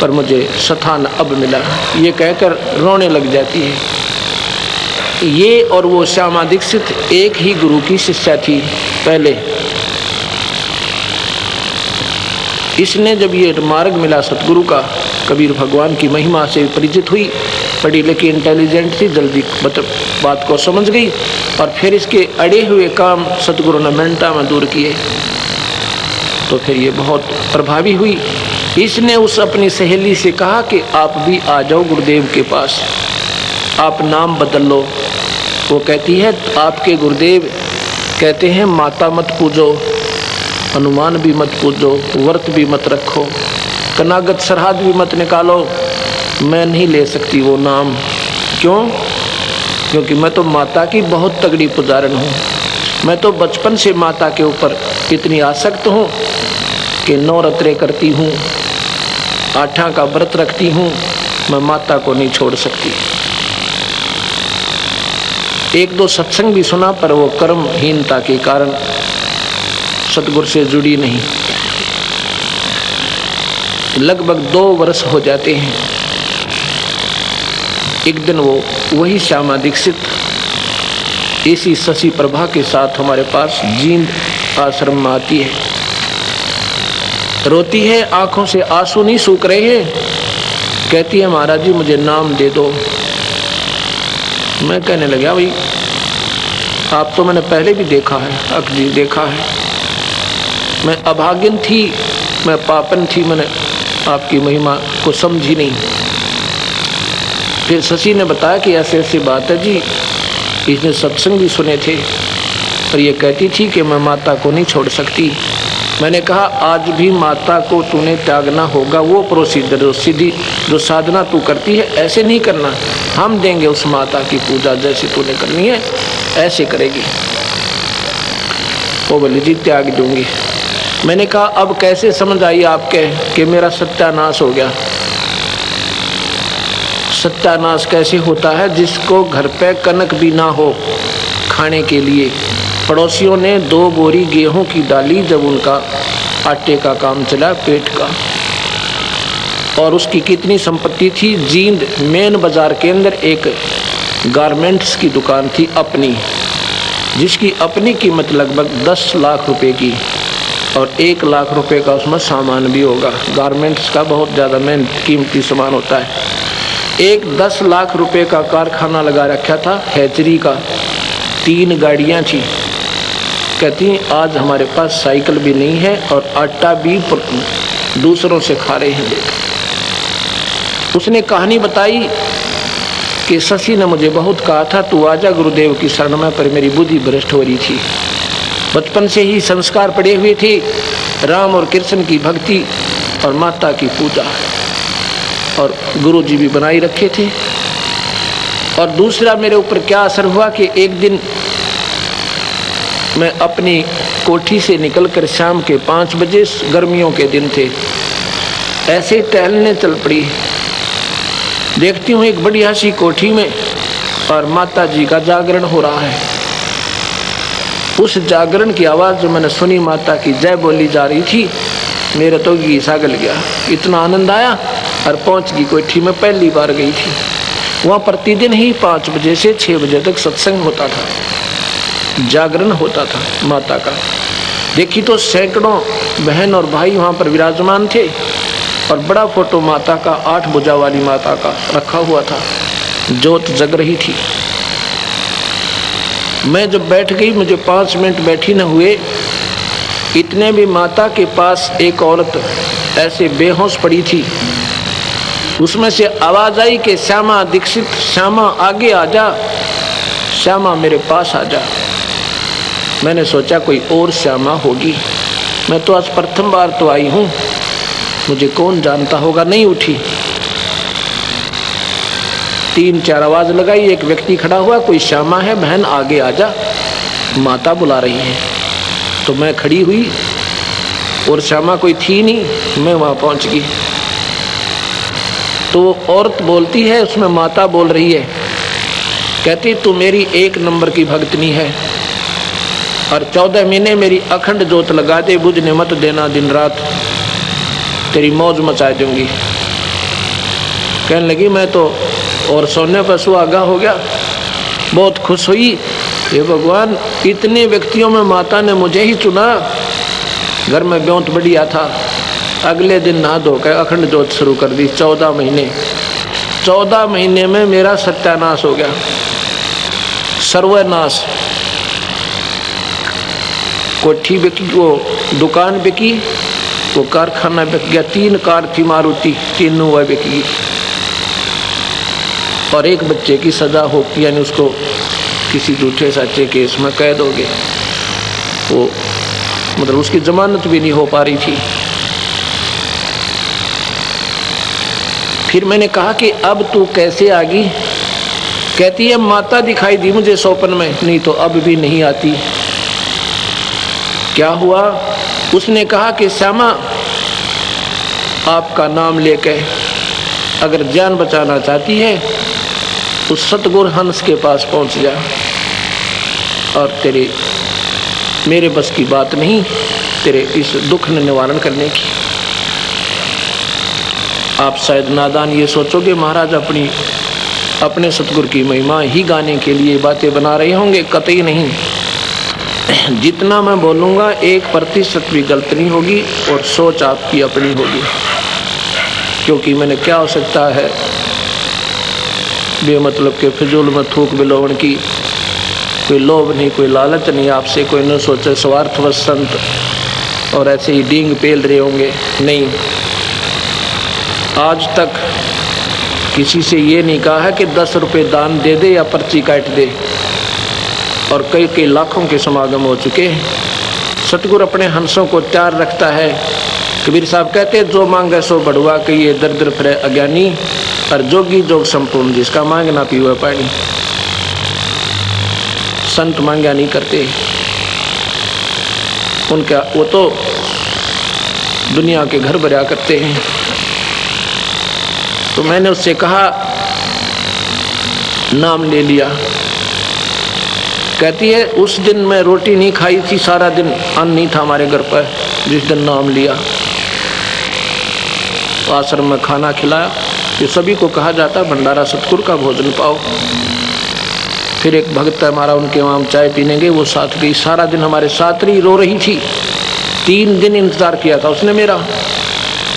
पर मुझे स्थान अब मिला, ये कहकर रोने लग जाती है। ये और वो श्यामा दीक्षित एक ही गुरु की शिष्या थी पहले। इसने जब ये मार्ग मिला सतगुरु का, कबीर भगवान की महिमा से परिचित हुई, पढ़ी लिखी इंटेलिजेंट थी, जल्दी बात को समझ गई, और फिर इसके अड़े हुए काम सतगुरु ने मिनटा में दूर किए, तो फिर ये बहुत प्रभावी हुई। इसने उस अपनी सहेली से कहा कि आप भी आ जाओ गुरुदेव के पास, आप नाम बदल लो। वो कहती है आपके गुरुदेव कहते हैं माता मत पूजो, हनुमान भी मत पूजो, व्रत भी मत रखो, कनागत सरहद भी मत निकालो। मैं नहीं ले सकती वो नाम। क्यों? क्योंकि मैं तो माता की बहुत तगड़ी पुजारन हूँ। मैं तो बचपन से माता के ऊपर इतनी आसक्त हूँ कि नवरात्रे करती हूँ, आठा का व्रत रखती हूँ, मैं माता को नहीं छोड़ सकती। एक दो सत्संग भी सुना, पर वो कर्महीनता के कारण सतगुरु से जुड़ी नहीं। लगभग 2 वर्ष हो जाते हैं। एक दिन वो वही श्यामा दीक्षित इसी शशि प्रभा के साथ हमारे पास जींद आश्रम में आती है, रोती है, आंखों से आंसू नहीं सूख रहे हैं, कहती है महाराज जी मुझे नाम दे दो। मैं कहने लगा भाई आप तो मैंने पहले भी देखा है, अक्जी देखा है, मैं अभागिन थी, मैं पापन थी, मैंने आपकी महिमा को समझी नहीं। फिर शशि ने बताया कि ऐसे ऐसी बात है जी, इसने सत्संग भी सुने थे, और ये कहती थी कि मैं माता को नहीं छोड़ सकती। मैंने कहा आज भी माता को तूने त्यागना होगा, वो प्रोसीजर जो सीधी जो साधना तू करती है ऐसे नहीं करना, हम देंगे उस माता की पूजा जैसे तूने करनी है ऐसे करेगी। वो बोली जी त्याग दूंगी। मैंने कहा अब कैसे समझ आई आपके कि मेरा सत्यानाश हो गया? सत्यानाश कैसे होता है? जिसको घर पे कनक भी ना हो खाने के लिए, पड़ोसियों ने 2 बोरी गेहूं की डाली जब उनका आटे का काम चला पेट का, और उसकी कितनी संपत्ति थी। जींद मेन बाजार के अंदर एक गारमेंट्स की दुकान थी अपनी, जिसकी अपनी कीमत लगभग 10 लाख रुपए की, और 1 लाख रुपए का उसमें सामान भी होगा। गारमेंट्स का बहुत ज़्यादा मेन कीमती सामान होता है। एक 10 लाख रुपए का कारखाना लगा रखा था हैचरी का, 3 गाड़ियाँ थी। कहती आज हमारे पास साइकिल भी नहीं है और आटा भी दूसरों से खा रहे हैं। उसने कहानी बताई कि शशि ने मुझे बहुत कहा था तू आजा गुरुदेव की शरण में, पर मेरी बुद्धि भ्रष्ट हो रही थी। बचपन से ही संस्कार पड़े हुए थे, राम और कृष्ण की भक्ति और माता की पूजा, और गुरुजी भी बनाई रखे थे। और दूसरा मेरे ऊपर क्या असर हुआ कि एक दिन मैं अपनी कोठी से निकलकर शाम के 5 बजे, गर्मियों के दिन थे, ऐसे टहलने चल पड़ी। देखती हूँ एक बढ़िया सी कोठी में और माता जी का जागरण हो रहा है। उस जागरण की आवाज़ जो मैंने सुनी, माता की जय बोली जा रही थी, मेरा तो गीसा गल गया, इतना आनंद आया। और पहुँच गई कोठी में, पहली बार गई थी वहाँ। प्रतिदिन ही 5 बजे से 6 बजे तक सत्संग होता था, जागरण होता था माता का। देखी तो सैकड़ों बहन और भाई वहाँ पर विराजमान थे। और बड़ा फोटो माता का 8 भुजा वाली माता का रखा हुआ था, ज्योत जग रही थी। मैं जब बैठ गई, मुझे 5 मिनट बैठी न हुए, इतने भी माता के पास एक औरत ऐसे बेहोश पड़ी थी। उसमें से आवाज आई कि श्यामा दीक्षित, श्यामा आगे आ जा, श्यामा मेरे पास आ जा। मैंने सोचा कोई और श्यामा होगी, मैं तो आज प्रथम बार तो आई हूँ, मुझे कौन जानता होगा। नहीं उठी। 3-4 आवाज लगाई, एक व्यक्ति खड़ा हुआ, कोई श्यामा है बहन आगे आ जा, माता बुला रही है। तो मैं खड़ी हुई और श्यामा कोई थी नहीं, मैं वहाँ पहुँच गई। तो औरत बोलती है, उसमें माता बोल रही है, कहती तू मेरी 1 नंबर की भक्तनी है और 14 महीने मेरी अखंड जोत लगा दे, बुझने मत देना दिन रात, तेरी मौज मचा दूंगी। कहने लगी मैं तो और सोने पर सुहागा हो गया, बहुत खुश हुई। ये भगवान, इतने व्यक्तियों में माता ने मुझे ही चुना। घर में ब्योंत बढ़िया था, अगले दिन नहा धोकर अखंड जोत शुरू कर दी। 14 महीने, 14 महीने में मेरा सत्यानाश हो गया, सर्वनाश। कोठी बिकी, वो दुकान बिकी, वो कारखाना बिक गया। 3 कार थी मारुति, तीनों वह बिक गई। और एक बच्चे की सजा हो, यानी उसको किसी झूठे सच्चे केस में कैद हो गए। वो मतलब उसकी जमानत भी नहीं हो पा रही थी। फिर मैंने कहा कि अब तू कैसे आ गई? कहती है माता दिखाई दी मुझे स्वप्न में, नहीं तो अब भी नहीं आती। क्या हुआ? उसने कहा कि श्यामा आपका नाम लेके अगर जान बचाना चाहती है उस सतगुरु हंस के पास पहुंच जा, और तेरे मेरे बस की बात नहीं तेरे इस दुख ने निवारण करने की। आप शायद नादान ये सोचोगे महाराज अपने सतगुरु की महिमा ही गाने के लिए बातें बना रहे होंगे। कतई नहीं, जितना मैं बोलूँगा 1% भी गलत नहीं होगी और सोच आपकी अपनी होगी। क्योंकि मैंने क्या हो सकता है बेमतलब के फिजूल में थूक बिलोवन की, कोई लोभ नहीं, कोई लालच नहीं आपसे, कोई न सोचे स्वार्थवश संत और ऐसे ही डींग पेल रहे होंगे। नहीं, आज तक किसी से ये नहीं कहा है कि 10 रुपये दान दे दे या पर्ची काट दे, और कई लाखों के समागम हो चुके हैं। सतगुरु अपने हंसों को तैयार रखता है। कबीर साहब कहते हैं जो मांगे सो बढ़ुआ के ये दर दर फिरे अज्ञानी, और जोगी जोग संपूर्ण जिसका मांग ना पीवे पानी। संत मांगा नहीं करते, उनका वो तो दुनिया के घर भरा करते हैं। तो मैंने उससे कहा नाम ले लिया। कहती है उस दिन मैं रोटी नहीं खाई थी, सारा दिन अन्न नहीं था हमारे घर पर, जिस दिन नाम लिया। तो आश्रम में खाना खिलाया, ये सभी को कहा जाता भंडारा सतगुरु का भोजन पाओ। फिर एक भक्त हमारा, उनके वहाँ हम चाय पीने गए, वो साथ गई। सारा दिन हमारे साथ रही, रो रही थी। 3 दिन इंतजार किया था उसने मेरा,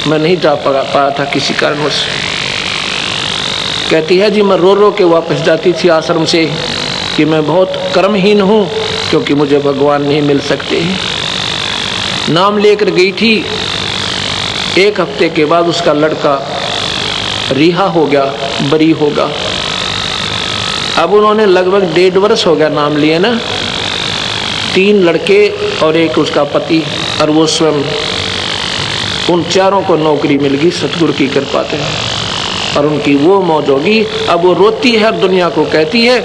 मैं नहीं जा पाया था किसी कारणवश। कहती है जी मैं रो रो के वापस जाती थी आश्रम से कि मैं बहुत कर्महीन हूँ, क्योंकि मुझे भगवान नहीं मिल सकते। नाम लेकर गई थी। 1 हफ्ते के बाद उसका लड़का रिहा हो गया, बरी होगा। अब उन्होंने लगभग 1.5 वर्ष हो गया नाम लिए ना। 3 लड़के और एक उसका पति और वो स्वयं, उन चारों को नौकरी मिल गई सतगुरु की कृपा से, और उनकी वो मौज होगी। अब वो रोती है और दुनिया को कहती है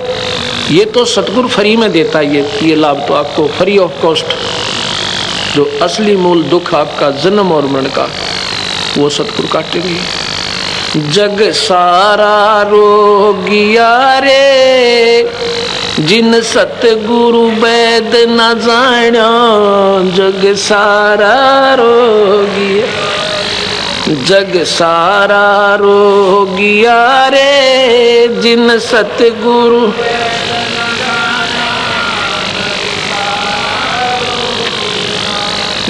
ये तो सतगुरु फ्री में देता है, ये लाभ तो आपको फ्री ऑफ कॉस्ट। जो असली मूल दुख आपका जन्म और मरण का, वो सतगुरु काटेंगे। जग सारा रोगिया रे जिन सतगुरु वैद न जाना, जग सारा रोगिया, जग सारा रोगिया रे जिन सतगुरु,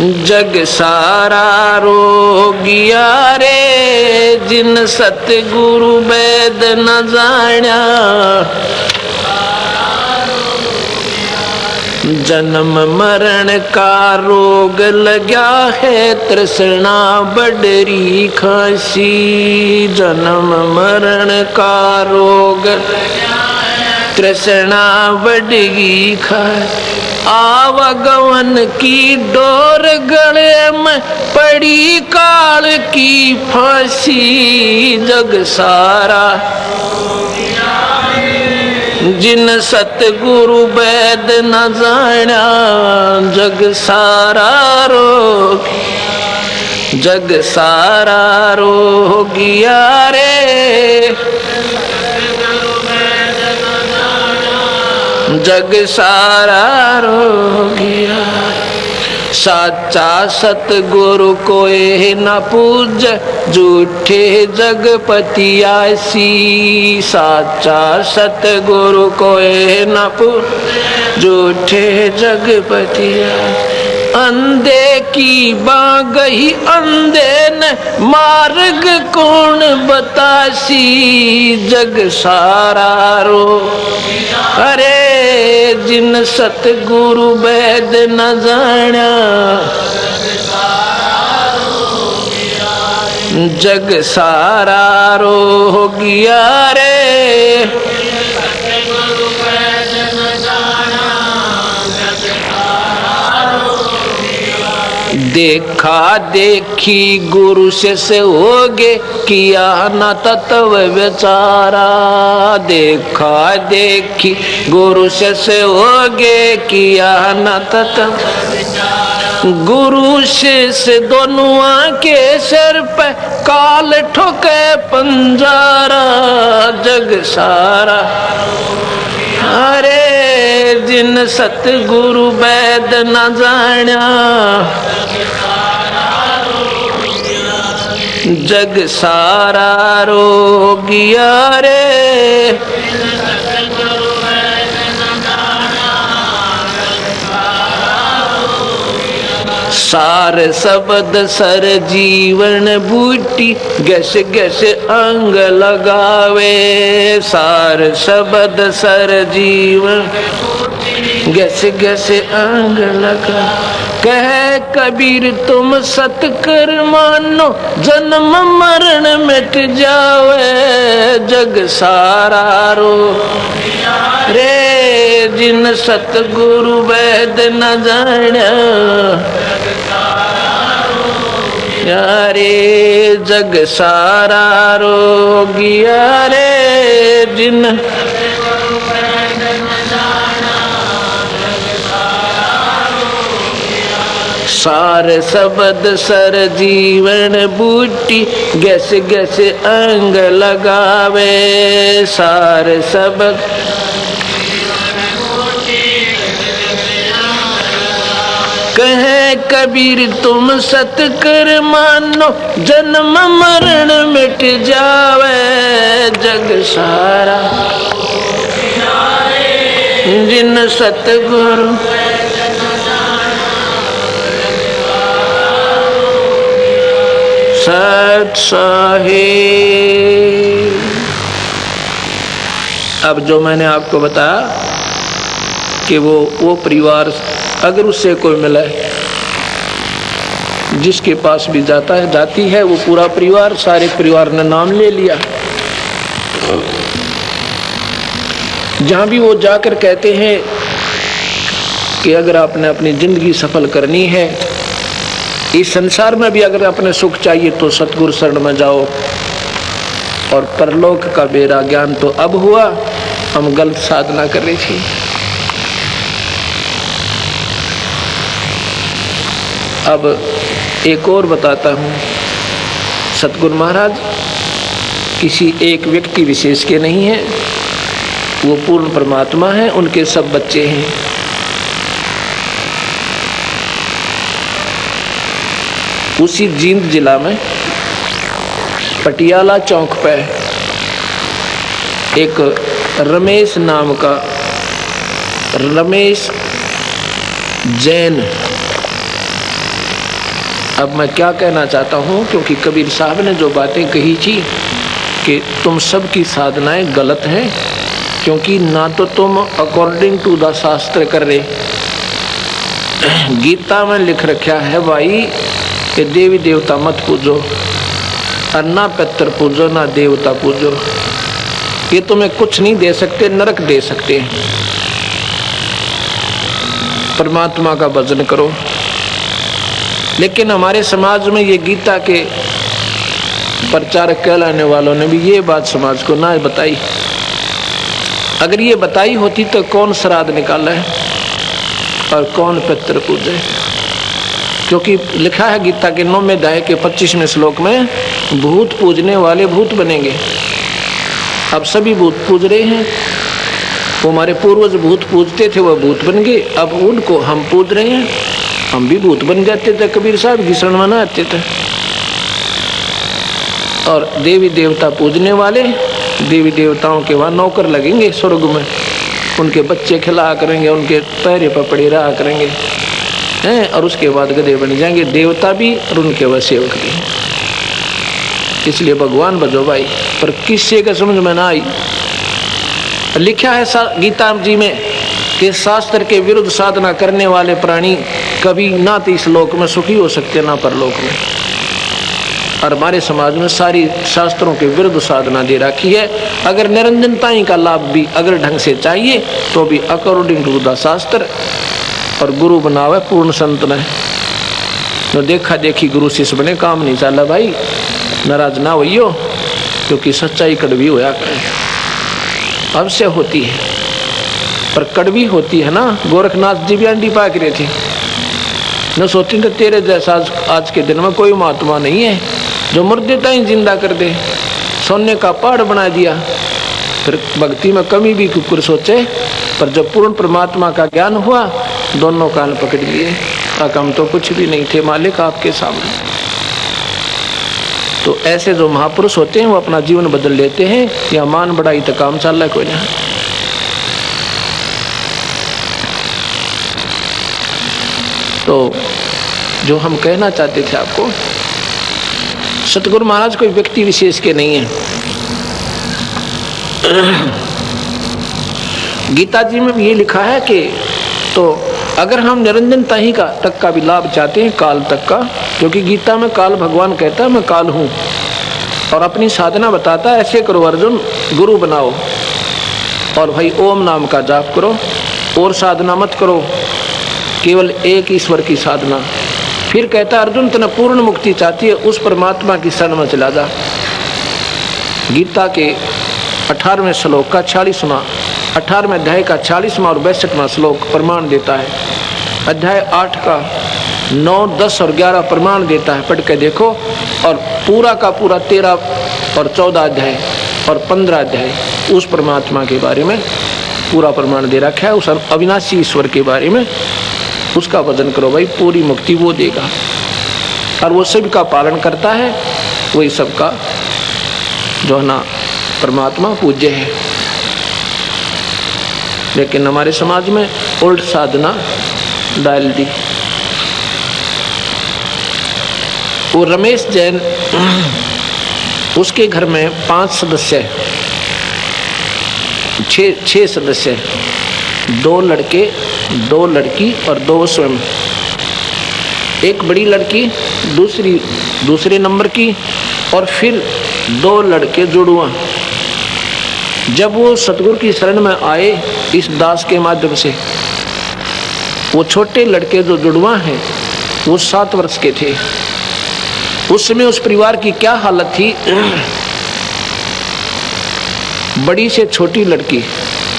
जग सारा रोगिया रे, जिन सतगुरु वेद न जाण्या। जन्म मरण का रोग लग्या है, तृष्णा बडरी खांसी। जन्म मरण का रोग तृष्णा बडगी खांसी। आवागमन की डोर गले में पड़ी, काल की फांसी। जग सारा जिन सतगुरु वेद न जाण्या। जग सारा रोग, जग सारा रोगिया रे, जग सारा रोगिया। साचा सतगुरु कोई न पूज, झूठे जगपतियासी। साचा सतगुरु कोई न पूज, झूठे जगपतियासी। अंधे की बागही अंधे न मार्ग कौन बतासी। जग सारा रो अरे, जिन सतगुरु वेद न जाण्या। जग सारा रोगिया रे, देखा देखी गुरु से होगे, किया न तत्व विचारा। देखा देखी गुरु से होगे, किया न तत्व। गुरु शिष्य दोनों के सिर पे काल ठोके पंजारा। जग सारा अरे, जिन सतगुरु वेद न जाण्या। जग सारा रोगिया रे, सार शब्द सर जीवन बूटी, गस गस अंग लगावे। सार शब्द सर जीवन गस गस अंग लगा। कह कबीर तुम सतकर मानो, जन्म मरण मिट जावे। जग सारा रो रे, जिन सतगुरु वेद न जाण्या। यारे जग सारा रोगिया रे, जिन सार शब्द सर जीवन बूटी, गस गस अंग लगावे। सार शब्द कहे कबीर तुम सतकर मानो, जन्म मरण मिट जावे। जग सारा जिन सतगुरु सत साहिब। अब जो मैंने आपको बताया कि वो परिवार अगर उससे कोई मिला है, जिसके पास भी जाता है जाती है वो पूरा परिवार, सारे परिवार ने नाम ले लिया। जहाँ भी वो जाकर कहते हैं कि अगर आपने अपनी जिंदगी सफल करनी है, इस संसार में भी अगर अपने सुख चाहिए तो सतगुरु शरण में जाओ। और परलोक का बेरा ज्ञान तो अब हुआ, हम गलत साधना कर रहे थे। अब एक और बताता हूँ। सतगुरु महाराज किसी एक व्यक्ति विशेष के नहीं हैं, वो पूर्ण परमात्मा है, उनके सब बच्चे हैं। उसी जींद जिला में पटियाला चौक पे एक रमेश नाम का, रमेश जैन अब मैं क्या कहना चाहता हूँ, क्योंकि कबीर साहब ने जो बातें कही थी कि तुम सबकी साधनाएं गलत हैं, क्योंकि ना तो तुम अकॉर्डिंग टू द शास्त्र कर रहे। गीता में लिख रखा है भाई कि देवी देवता मत पूजो, और ना पितर पूजो ना देवता पूजो, ये तुम्हें कुछ नहीं दे सकते, नरक दे सकते हैं। परमात्मा का भजन करो। लेकिन हमारे समाज में ये गीता के प्रचारक कहलाने वालों ने भी ये बात समाज को ना बताई। अगर ये बताई होती तो कौन श्राद्ध निकाला है और कौन पितर पूजे, क्योंकि लिखा है गीता के 9वें अध्याय के 25वें श्लोक में, भूत पूजने वाले भूत बनेंगे। अब सभी भूत पूज रहे हैं। वो हमारे पूर्वज भूत पूजते थे, वह भूत बन गए, अब उनको हम पूज रहे हैं, हम भी भूत बन जाते थे। कबीर साहब की शरण में ना आते थे। और देवी देवता पूजने वाले देवी देवताओं के वहाँ नौकर लगेंगे स्वर्ग में, उनके बच्चे खिला करेंगे, उनके पैरे पपड़े रहा करेंगे हैं, और उसके बाद गधे बन जाएंगे, देवता भी और उनके वह सेवक भी। इसलिए भगवान भजो भाई, पर किसी का समझ में ना आई। लिखा है गीता जी में कि शास्त्र के विरुद्ध साधना करने वाले प्राणी कभी ना तो इस लोक में सुखी हो सकते ना परलोक में। और हमारे समाज में सारी शास्त्रों के विरुद्ध साधना दे रखी है। अगर निरंजनता ही का लाभ भी अगर ढंग से चाहिए तो भी अकॉर्डिंग टू द शास्त्र, और गुरु बनावे पूर्ण संत ने। तो देखा देखी गुरु शिष्य बने, काम नहीं चला भाई, नाराज ना होइयो, क्योंकि सच्चाई कड़वी होया करे, अवश्य होती है, पर कड़वी होती है ना। गोरखनाथ जी भी अंडी पाक रहे थे, न सोचते तेरे जैसा आज के दिन में कोई महात्मा नहीं है जो मुर्दे ही जिंदा कर दे, सोने का पहाड़ बना दिया। फिर भक्ति में कमी भी कुकुर सोचे, पर जब पूर्ण परमात्मा का ज्ञान हुआ, दोनों कान पकड़ लिए, हम तो कुछ भी नहीं थे मालिक आपके सामने। तो ऐसे जो महापुरुष होते हैं वो अपना जीवन बदल लेते हैं, या मान बढ़ाई तो काम चल रहा है कोई ना। तो जो हम कहना चाहते थे आपको, सतगुरु महाराज कोई व्यक्ति विशेष के नहीं है। गीता जी में भी ये लिखा है कि तो अगर हम निरंजनता ही का तक का भी लाभ चाहते हैं, काल तक का, क्योंकि गीता में काल भगवान कहता है मैं काल हूँ, और अपनी साधना बताता है ऐसे करो अर्जुन, गुरु बनाओ और भाई ओम नाम का जाप करो, और साधना मत करो, केवल एक ईश्वर की साधना। फिर कहता है अर्जुन तने पूर्ण मुक्ति चाहती है, उस परमात्मा की शरण में चला जा। गीता के 18वें श्लोक का 40वां 18वें अध्याय का 40वां और 62वां श्लोक प्रमाण देता है। अध्याय 8 का 9, 10 और 11 प्रमाण देता है, पढ़ के देखो। और पूरा का पूरा 13 और 14 अध्याय और 15 अध्याय उस परमात्मा के बारे में पूरा प्रमाण दे रखा है, उस अविनाशी ईश्वर के बारे में। उसका भजन करो भाई, पूरी मुक्ति वो देगा, और वो सबका पालन करता है, वही सबका जो है ना परमात्मा पूज्य है। लेकिन हमारे समाज में उल्ट साधना डाल दी। वो रमेश जैन, उसके घर में 5 सदस्य, 6 सदस्य, 2 लड़के, 2 लड़की और 2 स्वयं। एक बड़ी लड़की, दूसरे नंबर की, और फिर 2 लड़के जुड़वा। जब वो सतगुरु की शरण में आए इस दास के माध्यम से, वो छोटे लड़के जो जुड़वा हैं वो 7 वर्ष के थे। उस समय उस परिवार की क्या हालत थी, बड़ी से छोटी लड़की,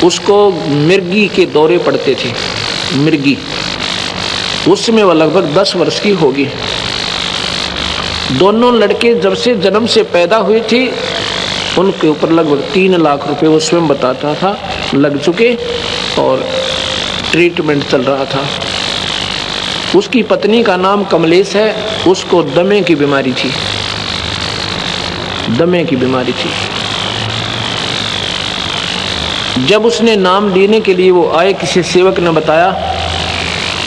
उसको मिर्गी के दौरे पड़ते थे। मिर्गी, उस समय वह लगभग 10 वर्ष की होगी। दोनों लड़के जब से जन्म से पैदा हुए थे, उनके ऊपर लगभग 3 लाख रुपए वो स्वयं बताता था लग चुके, और ट्रीटमेंट चल रहा था। उसकी पत्नी का नाम कमलेश है, उसको दमे की बीमारी थी, दमे की बीमारी थी। जब उसने नाम लेने के लिए वो आए, किसी सेवक ने बताया,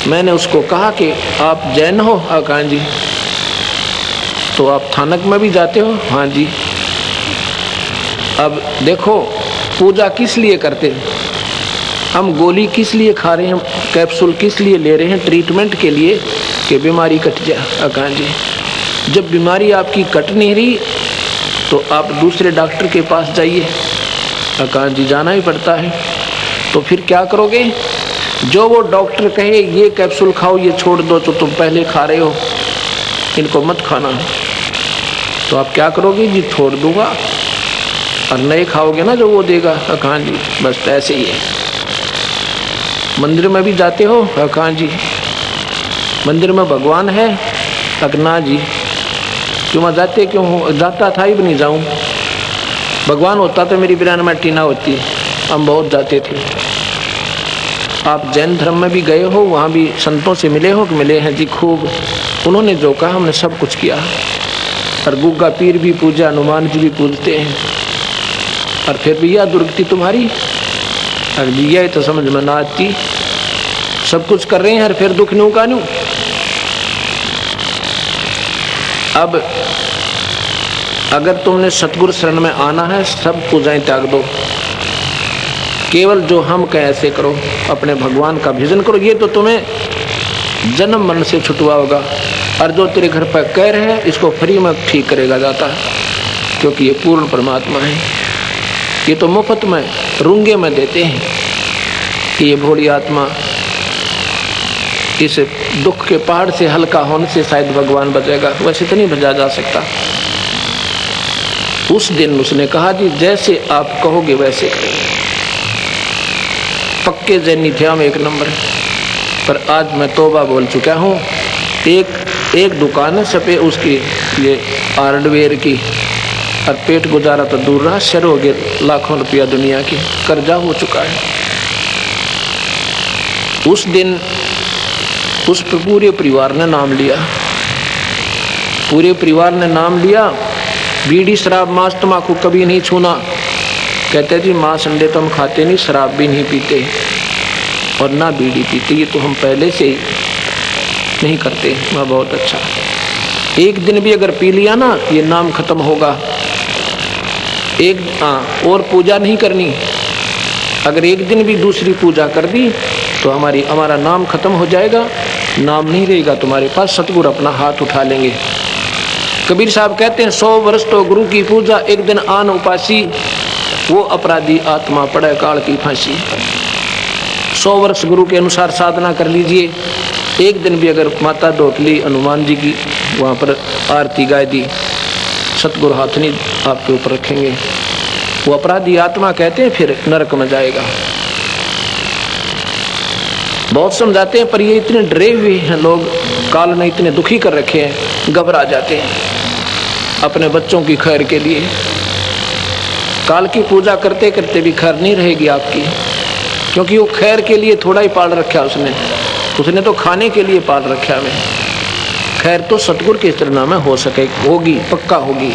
मैंने उसको कहा कि आप जैन हो? कहा जी। तो आप थानक में भी जाते हो? हाँ जी। अब देखो, पूजा किस लिए करते हैं हम? गोली किस लिए खा रहे हैं? कैप्सूल किस लिए ले रहे हैं? ट्रीटमेंट के लिए कि बीमारी कट जाए। कहाँ जी, जब बीमारी आपकी कट नहीं रही तो आप दूसरे डॉक्टर के पास जाइए। कहाँ जी, जाना ही पड़ता है। तो फिर क्या करोगे? जो वो डॉक्टर कहे ये कैप्सूल खाओ, ये छोड़ दो, तो तुम पहले खा रहे हो, इनको मत खाना, तो आप क्या करोगे जी? छोड़ दूंगा और नए खाओगे ना जो वो देगा। कहाँ जी, बस ऐसे ही है। मंदिर में भी जाते हो? कहाँ जी, मंदिर में भगवान है? ना जी। क्यों मैं जाते क्यों हो? जाता था ही भी नहीं जाऊँ। भगवान होता तो मेरी बिरान मट्टी ना होती, हम बहुत जाते थे। आप जैन धर्म में भी गए हो, वहाँ भी संतों से मिले हो कि मिले हैं जी? खूब। उन्होंने जो कहा हमने सब कुछ किया। और गुग्गा पीर भी पूजा, हनुमान जी भी पूजते हैं। और फिर भैया दुर्गति तुम्हारी, और भैया तो समझ में ना आती, सब कुछ कर रहे हैं और फिर दुख न्यू का न्यू। अब अगर तुमने सतगुरु शरण में आना है, सब पूजाएं त्याग दो, केवल जो हम कहें ऐसे करो, अपने भगवान का भजन करो। ये तो तुम्हें जन्म मरण से छुटवा होगा। और जो तेरे घर पर कह रहे हैं इसको फ्री में ठीक करेगा जाता है, क्योंकि ये पूर्ण परमात्मा है। ये तो मुफ्त में रूंगे में देते हैं कि ये भोली आत्मा इस दुख के पहाड़ से हल्का होने से शायद भगवान बचेगा। वैसे तो नहीं बचा जा सकता। उस दिन उसने कहा जी जैसे आप कहोगे वैसे करेंगे। पक्के जैनी थे हम, एक नंबर। पर आज मैं तौबा बोल चुका हूँ। एक दुकान है सपे उसकी, ये हार्डवेयर की, और पेट गुजारा तो दूर रहा, शर हो गए लाखों रुपया दुनिया की, कर्जा हो चुका है। उस दिन उस पूरे परिवार ने नाम लिया, पूरे परिवार ने नाम लिया। बीड़ी शराब मांस तम्बाकू कभी नहीं छूना। कहते जी मांस अंडे तो हम खाते नहीं, शराब भी नहीं पीते और ना बीड़ी पीते, ये तो हम पहले से ही नहीं करते। वह बहुत अच्छा। एक दिन भी अगर पी लिया ना, ये नाम खत्म होगा। और पूजा नहीं करनी। अगर एक दिन भी दूसरी पूजा कर दी तो हमारा नाम खत्म हो जाएगा, नाम नहीं रहेगा तुम्हारे पास। सतगुरु अपना हाथ उठा लेंगे। कबीर साहब कहते हैं 100 वर्ष तो गुरु की पूजा, एक दिन आन उपासी, वो अपराधी आत्मा पड़े काल की फांसी। 100 वर्ष गुरु के अनुसार साधना कर लीजिए। एक दिन भी अगर माता ढोकली हनुमान जी की वहाँ पर आरती गाय दी, सतगुरु हाथ नहीं आपके ऊपर रखेंगे। वो अपराधी आत्मा कहते हैं फिर नरक में जाएगा। बहुत समझाते हैं पर ये इतने डरे हुए हैं लोग, काल ने इतने दुखी कर रखे हैं, घबरा जाते हैं अपने बच्चों की खैर के लिए। काल की पूजा करते करते भी खैर नहीं रहेगी आपकी, क्योंकि वो खैर के लिए थोड़ा ही पाल रखा उसने तो खाने के लिए पाल रखा हमें। खैर तो सतगुरु के चरणों में हो सके, होगी, पक्का होगी,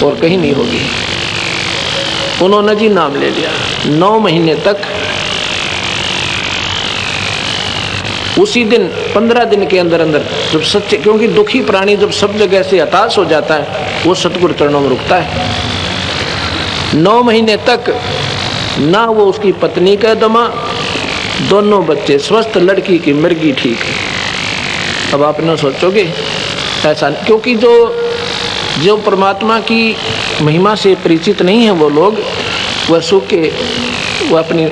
और कहीं नहीं होगी। उन्होंने जी नाम ले लिया 9 महीने तक। उसी दिन 15 दिन के अंदर अंदर जब सच्चे, क्योंकि दुखी प्राणी जब सब जगह से हताश हो जाता है वो सतगुरु चरणों में रुकता है। 9 महीने तक ना वो उसकी पत्नी का दमा, दोनों बच्चे स्वस्थ, लड़की की मिर्गी ठीक। अब आप न सोचोगे ऐसा, क्योंकि जो परमात्मा की महिमा से परिचित नहीं है वो लोग, वह सूखे, वह अपनी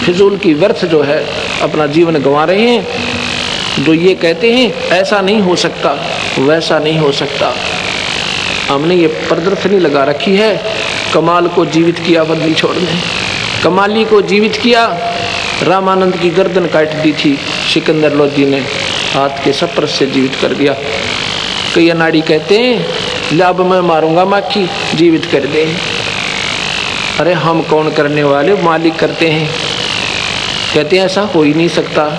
फिजूल की व्यर्थ जो है अपना जीवन गंवा रहे हैं। जो ये कहते हैं ऐसा नहीं हो सकता, वैसा नहीं हो सकता, हमने ये प्रदर्शनी लगा रखी है। कमाल को जीवित किया बदली छोड़ने, कमाली को जीवित किया। रामानंद की गर्दन काट दी थी सिकंदर लोधी ने, हाथ के सपर से जीवित कर दिया। कई अनाड़ी कहते हैं अब मैं मारूंगा माखी, जीवित कर दे। अरे हम कौन करने वाले, मालिक करते हैं। कहते हैं ऐसा हो ही नहीं सकता।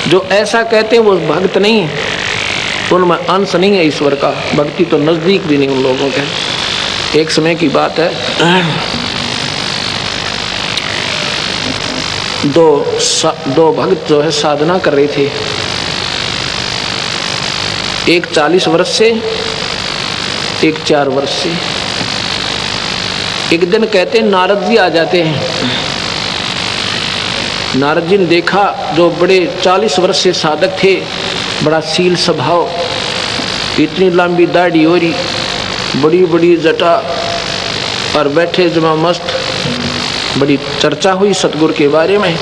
जो ऐसा कहते हैं वो भक्त नहीं है, उनमें अंश नहीं है ईश्वर का। भक्ति तो नजदीक भी नहीं उन लोगों के। एक समय की बात है, दो भक्त जो है साधना कर रहे थे। एक 40 वर्ष से एक 4 वर्ष से। एक दिन कहते हैं नारद जी आ जाते हैं। नारद जी ने देखा जो बड़े 40 वर्ष से साधक थे, बड़ा शील स्वभाव, इतनी लंबी दाढ़ी हो रही, बड़ी बड़ी जटा, और बैठे जमा मस्त। बड़ी चर्चा हुई सतगुरु के बारे में,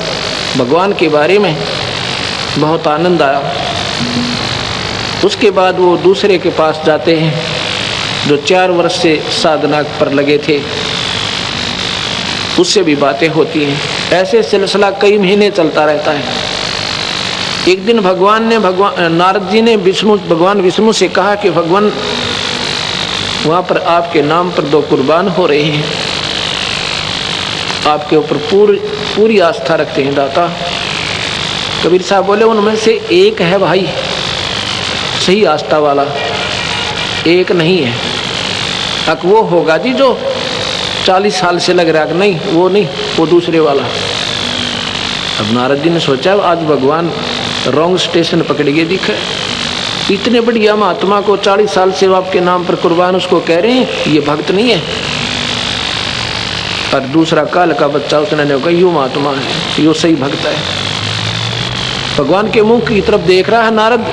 भगवान के बारे में, बहुत आनंद आया। उसके बाद वो दूसरे के पास जाते हैं जो 4 वर्ष से साधना पर लगे थे, उससे भी बातें होती हैं। ऐसे सिलसिला कई महीने चलता रहता है। एक दिन नारद जी ने भगवान विष्णु से कहा कि भगवान वहाँ पर आपके नाम पर 2 कुर्बान हो रहे हैं, आपके ऊपर पूरी आस्था रखते हैं दाता। कबीर साहब बोले उनमें से एक है भाई सही आस्था वाला, एक नहीं है। अब वो होगा जी जो 40 साल से लग रहा है, नहीं वो नहीं, वो दूसरे वाला। अब नारद जी ने सोचा आज भगवान रॉन्ग स्टेशन पकड़ के दिखे, इतने बढ़िया महात्मा को 40 साल से आपके नाम पर कुर्बान उसको कह रहे हैं, ये भक्त नहीं है। और दूसरा काल का बच्चा उसने कहा यूँ महात्मा है, यो सही भक्त है। भगवान के मुंह की तरफ देख रहा है नारद।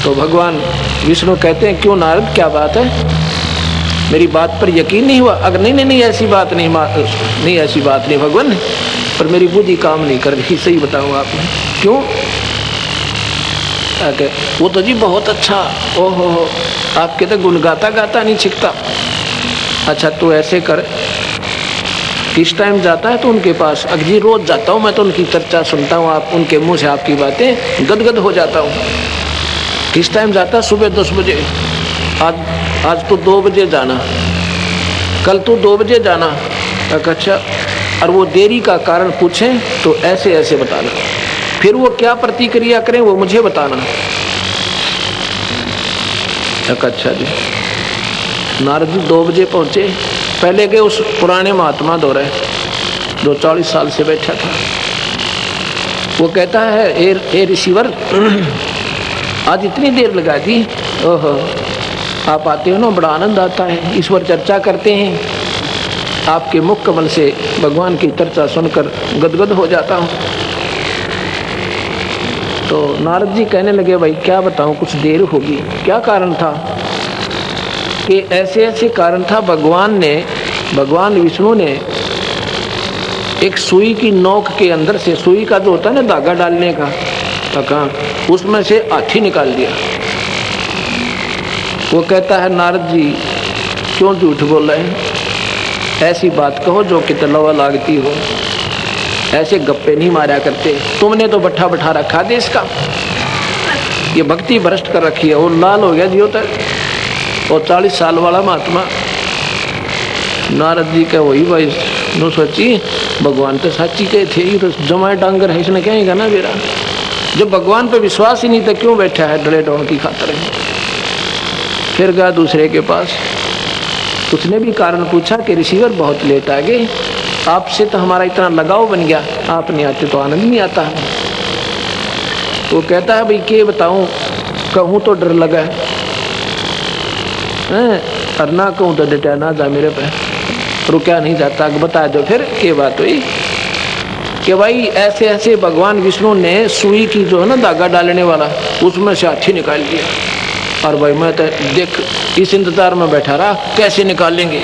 तो भगवान विष्णु कहते हैं क्यों नारद, क्या बात है, मेरी बात पर यकीन नहीं हुआ? अगर नहीं ऐसी बात नहीं, ऐसी बात नहीं भगवान, पर मेरी बुद्धि काम नहीं कर रही, सही बताऊँ आपने। क्यों? वो तो जी बहुत अच्छा, ओहो आपके तो गुण गाता गाता नहीं छिकता। अच्छा तो ऐसे कर, किस टाइम जाता है तो उनके पास? अगर जी रोज जाता हूँ मैं, तो उनकी चर्चा सुनता हूँ, आप उनके मुंह से आपकी बातें गदगद हो जाता हूँ। किस टाइम जाता है? सुबह 10 बजे। आज तो 2 बजे जाना, कल तो 2 बजे जाना। अच्छा, और वो देरी का कारण पूछें तो ऐसे ऐसे बताना, फिर वो क्या प्रतिक्रिया करें वो मुझे बताना। अच्छा जी। नारद जी 2 बजे पहुँचे। पहले गए उस पुराने महात्मा दौरे जो 40 साल से बैठा था। वो कहता है ए रिसीवर, आज इतनी देर लगा दी? ओहो, आप आते हो ना, बड़ा आनंद आता है, ईश्वर चर्चा करते हैं, आपके मुख कमल से भगवान की चर्चा सुनकर गदगद हो जाता हूँ। तो नारद जी कहने लगे भाई क्या बताऊँ, कुछ देर होगी। क्या कारण था? कि ऐसे ऐसे कारण था, भगवान विष्णु ने एक सुई की नोक के अंदर से, सुई का जो होता है ना धागा डालने का पका, उसमें से हाथी निकाल दिया। वो कहता है नारद जी क्यों झूठ बोल रहे हैं, ऐसी बात कहो जो कि तलवा लागती हो, ऐसे गप्पे नहीं मारा करते, तुमने तो बैठा बैठा रखा देश का, ये भक्ति भ्रष्ट कर रखी है। वो लाल हो गया जियो तक, और 40 साल वाला महात्मा। नारद जी का वही भाई नो सोची भगवान तो साची कहे थे, ये तो जमाए डांगर है, इसने कहेगा ना मेरा, जब भगवान पे विश्वास ही नहीं था क्यों बैठा है डले डोन की खातर। फिर गया दूसरे के पास, उसने भी कारण पूछा कि रिसीवर बहुत लेट आ गए, आपसे तो हमारा इतना लगाव बन गया, आप नहीं आते तो आनंद नहीं आता है। वो कहता है भाई क्या बताऊं, कहूँ तो डर लगा है, और ना कहूँ तो डटा ना जा मेरे पे, रुका नहीं जाता। बता दो फिर क्या बात हुई? कि भाई ऐसे ऐसे भगवान विष्णु ने सुई की जो है ना धागा डालने वाला, उसमें से हाथी निकाल दिया। और भाई मैं तो देख इस इंतजार में बैठा रहा, कैसे निकालेंगे।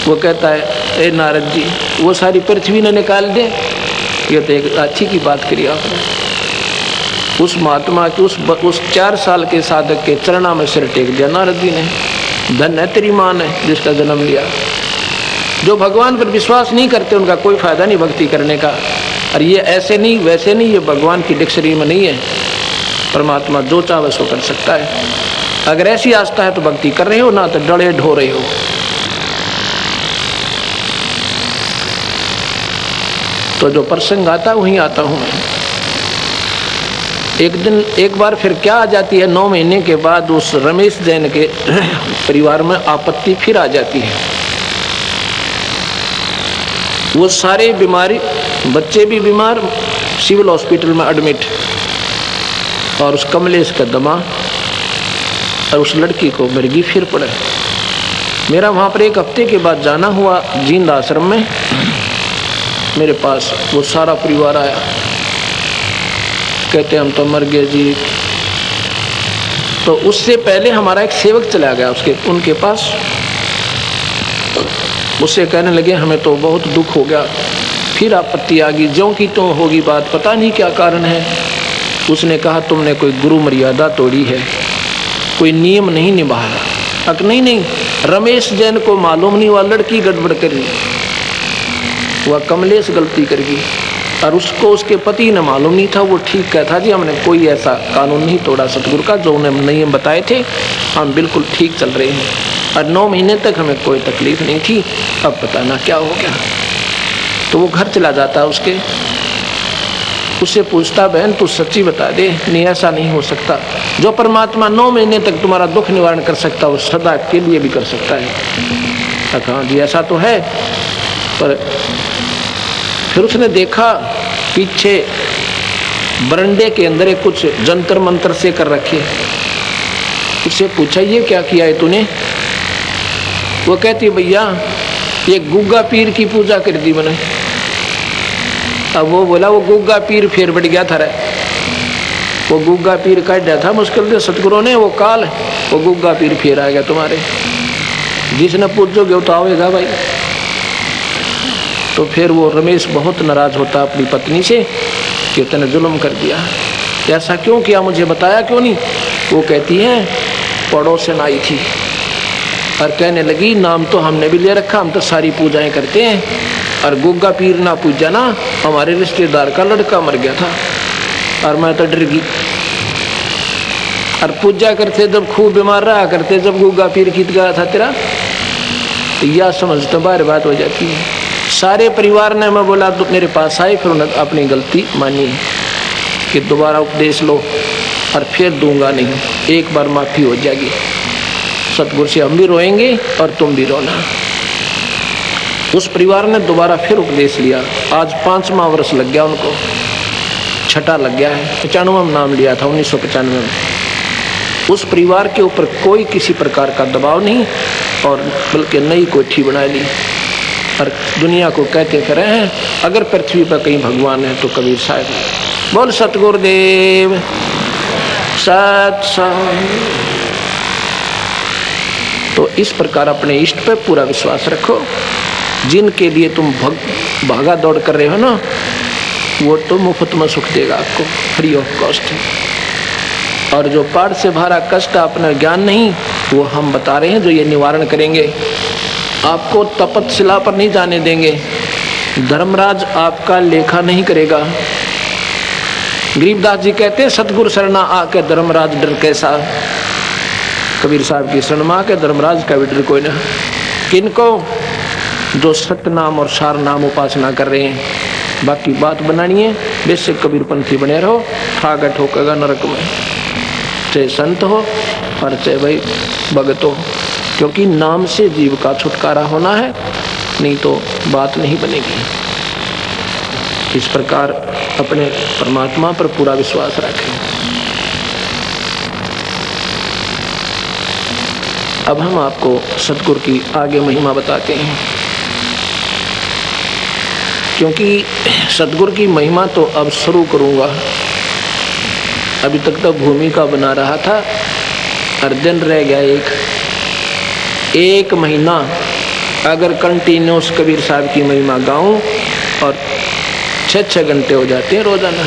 वो कहता है ए नारद जी, वो सारी पृथ्वी ने निकाल दे, ये तो एक अच्छी की बात करी आपने। उस महात्मा की उस 4 साल के साधक के चरणा में सिर टेक दिया नारद जी ने। धन है तेरी माँ ने जिसका जन्म लिया। जो भगवान पर विश्वास नहीं करते उनका कोई फायदा नहीं भक्ति करने का। और ये ऐसे नहीं वैसे नहीं, ये भगवान की डिक्शनरी में नहीं है। परमात्मा जो चाहे सो कर सकता है। अगर ऐसी आस्था है तो भक्ति कर रहे हो, ना तो डरे ढो रहे हो। तो जो प्रसंग आता वहीं आता हूँ मैं। एक बार फिर क्या आ जाती है, 9 महीने के बाद उस रमेश जैन के परिवार में आपत्ति फिर आ जाती है। वो सारे बीमारी, बच्चे भी बीमार, सिविल हॉस्पिटल में एडमिट, और उस कमलेश का दमा और उस लड़की को मिर्गी फिर पड़े। मेरा वहाँ पर 1 हफ्ते के बाद जाना हुआ जींद आश्रम में। मेरे पास वो सारा परिवार आया, कहते हम तो मर गए जी। तो उससे पहले हमारा एक सेवक चला गया उनके पास। उससे कहने लगे हमें तो बहुत दुख हो गया, फिर आपत्ति आ गई, ज्यों की तो होगी बात, पता नहीं क्या कारण है। उसने कहा तुमने कोई गुरु मर्यादा तोड़ी है, कोई नियम नहीं निभाया। अक नहीं, रमेश जैन को मालूम नहीं हुआ लड़की गड़बड़ कर रही, वह कमलेश गलती कर गई, और उसको उसके पति ने मालूम नहीं था। वो ठीक कहता जी हमने कोई ऐसा कानून नहीं तोड़ा सतगुरु का, जो उन्हें नियम बताए थे हम बिल्कुल ठीक चल रहे हैं, और 9 महीने तक हमें कोई तकलीफ नहीं थी। अब पता ना क्या हो गया। तो वो घर चला जाता उससे पूछता बहन तू सच्ची बता दे, नहीं ऐसा नहीं हो सकता, जो परमात्मा 9 महीने तक तुम्हारा दुख निवारण कर सकता वो सदा के लिए भी कर सकता है। कहा जी ऐसा तो है, पर फिर उसने देखा पीछे बरंडे के अंदर एक कुछ जंतर मंत्र से कर रखे। उससे पूछा ये क्या किया है तूने? वो कहती भैया ये गुग्गा पीर की पूजा कर दी मैंने। अब वो बोला वो गुग्गा पीर फिर बढ़ गया था रे, वो गुग्गा पीर काट दिया था मुश्किल से सतगुरु ने, वो काल वो गुग्गा पीर फिर आ गया तुम्हारे, जिसने पूछोगे वो तो आवेगा भाई। तो फिर वो रमेश बहुत नाराज होता अपनी पत्नी से कि तूने जुल्म कर दिया, ऐसा क्यों किया, मुझे बताया क्यों नहीं? वो कहती है पड़ोसन आई थी और कहने लगी नाम तो हमने भी ले रखा, हम तो सारी पूजाएं करते हैं, और गुग्गा पीर ना पूजा ना, हमारे रिश्तेदार का लड़का मर गया था और मैं तो डर गई। और पूजा करते जब खूब बीमार रहा करते, जब गुग्गा पीर गीत गाया था तेरा, यह समझ तो बार बात हो जाती है। सारे परिवार ने, मैं बोला तो मेरे पास आए, फिर उन्होंने अपनी गलती मानी कि दोबारा उपदेश लो और फिर दूंगा नहीं, एक बार माफ़ी हो जाएगी। सतगुरु से हम भी रोएंगे और तुम भी रोना। उस परिवार ने दोबारा फिर उपदेश लिया। आज 5वां वर्ष लग गया उनको, 6ठा लग गया है। 95 में नाम लिया था 1995 में। उस परिवार के ऊपर कोई किसी प्रकार का दबाव नहीं, और बल्कि नई कोठी बना ली, और दुनिया को कहते फिर हैं अगर पृथ्वी पर कहीं भगवान है तो कबीर साहब है। बोल सतगुरुदेव सत्संग। तो इस प्रकार अपने इष्ट पे पूरा विश्वास रखो। जिनके लिए तुम भागा दौड़ कर रहे हो ना, वो तो मुफ्त में सुख देगा आपको, फ्री ऑफ कॉस्ट। और जो पाठ से भरा कष्ट अपना ज्ञान नहीं, वो हम बता रहे हैं जो ये निवारण करेंगे। आपको तपतशिला पर नहीं जाने देंगे, धर्मराज आपका लेखा नहीं करेगा। गरीबदास जी कहते हैं सतगुरु शरणा आके धर्मराज डर कैसा। कबीर साहब की शरण में आके धर्मराज का भी डर कोई ना। किनको? जो सतनाम और सार नाम उपासना कर रहे हैं। बाकी बात बनानी है, बेशक कबीर पंथी बने रहो, ठागा ठोकेगा नरक में, चाहे संत हो और चाहे भाई भगत हो, क्योंकि नाम से जीव का छुटकारा होना है, नहीं तो बात नहीं बनेगी। इस प्रकार अपने परमात्मा पर पूरा विश्वास रखें। अब हम आपको सतगुरु की आगे महिमा बताते हैं, क्योंकि सतगुरु की महिमा तो अब शुरू करूंगा। अभी तक तो भूमिका बना रहा था, हर दिन रह गया एक महीना अगर कंटिन्यूस कबीर साहब की महिमा गाऊं, और 6-6 घंटे हो जाते हैं रोजाना,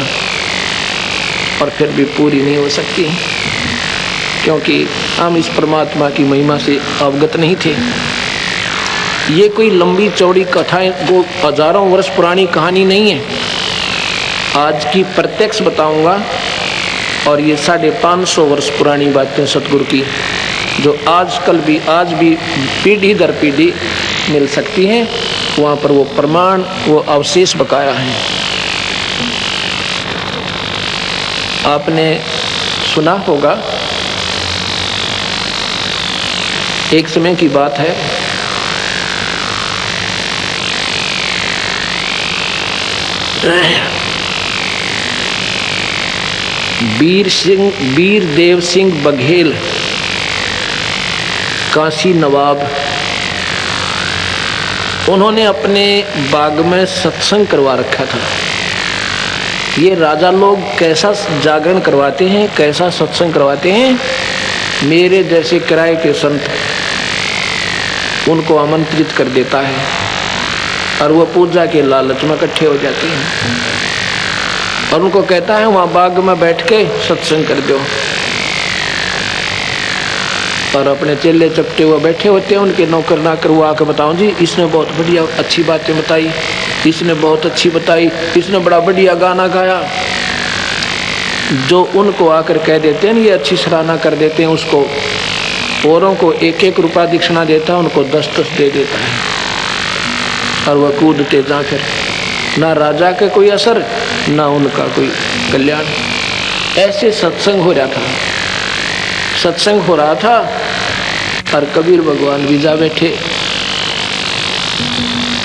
और फिर भी पूरी नहीं हो सकती, क्योंकि हम इस परमात्मा की महिमा से अवगत नहीं थे। ये कोई लंबी चौड़ी कथाएं, वो हजारों वर्ष पुरानी कहानी नहीं है। आज की प्रत्यक्ष बताऊंगा, और ये 550 वर्ष पुरानी बातें सतगुरु की, जो आज भी पीढ़ी दर पीढ़ी मिल सकती हैं। वहाँ पर वो प्रमाण, वो अवशेष बकाया है। आपने सुना होगा, एक समय की बात है, वीर देव सिंह बघेल काशी नवाब, उन्होंने अपने बाग में सत्संग करवा रखा था। ये राजा लोग कैसा जागरण करवाते हैं, कैसा सत्संग करवाते हैं। मेरे जैसे किराए के संत उनको आमंत्रित कर देता है और वो पूजा के लालच में इकट्ठे हो जाते हैं और उनको कहता है वहाँ बाग में बैठ के सत्संग कर दो। और अपने चेले चपटे हुए बैठे होते हैं, उनके नौकर नाकर वो आकर बताओ जी इसने बहुत बढ़िया अच्छी बातें बताई, इसने बहुत अच्छी बताई, इसने बड़ा बढ़िया गाना गाया। जो उनको आकर कह देते हैं ये अच्छी सराहना कर देते हैं, उसको औरों को 1-1 रुपया दक्षिणा देता है, उनको 10-10 दे देता है और वह कूदते जाकर। ना राजा का कोई असर, ना उनका कोई कल्याण। ऐसे सत्संग हो रहा था, सत्संग हो रहा था और कबीर भगवान भी जा बैठे,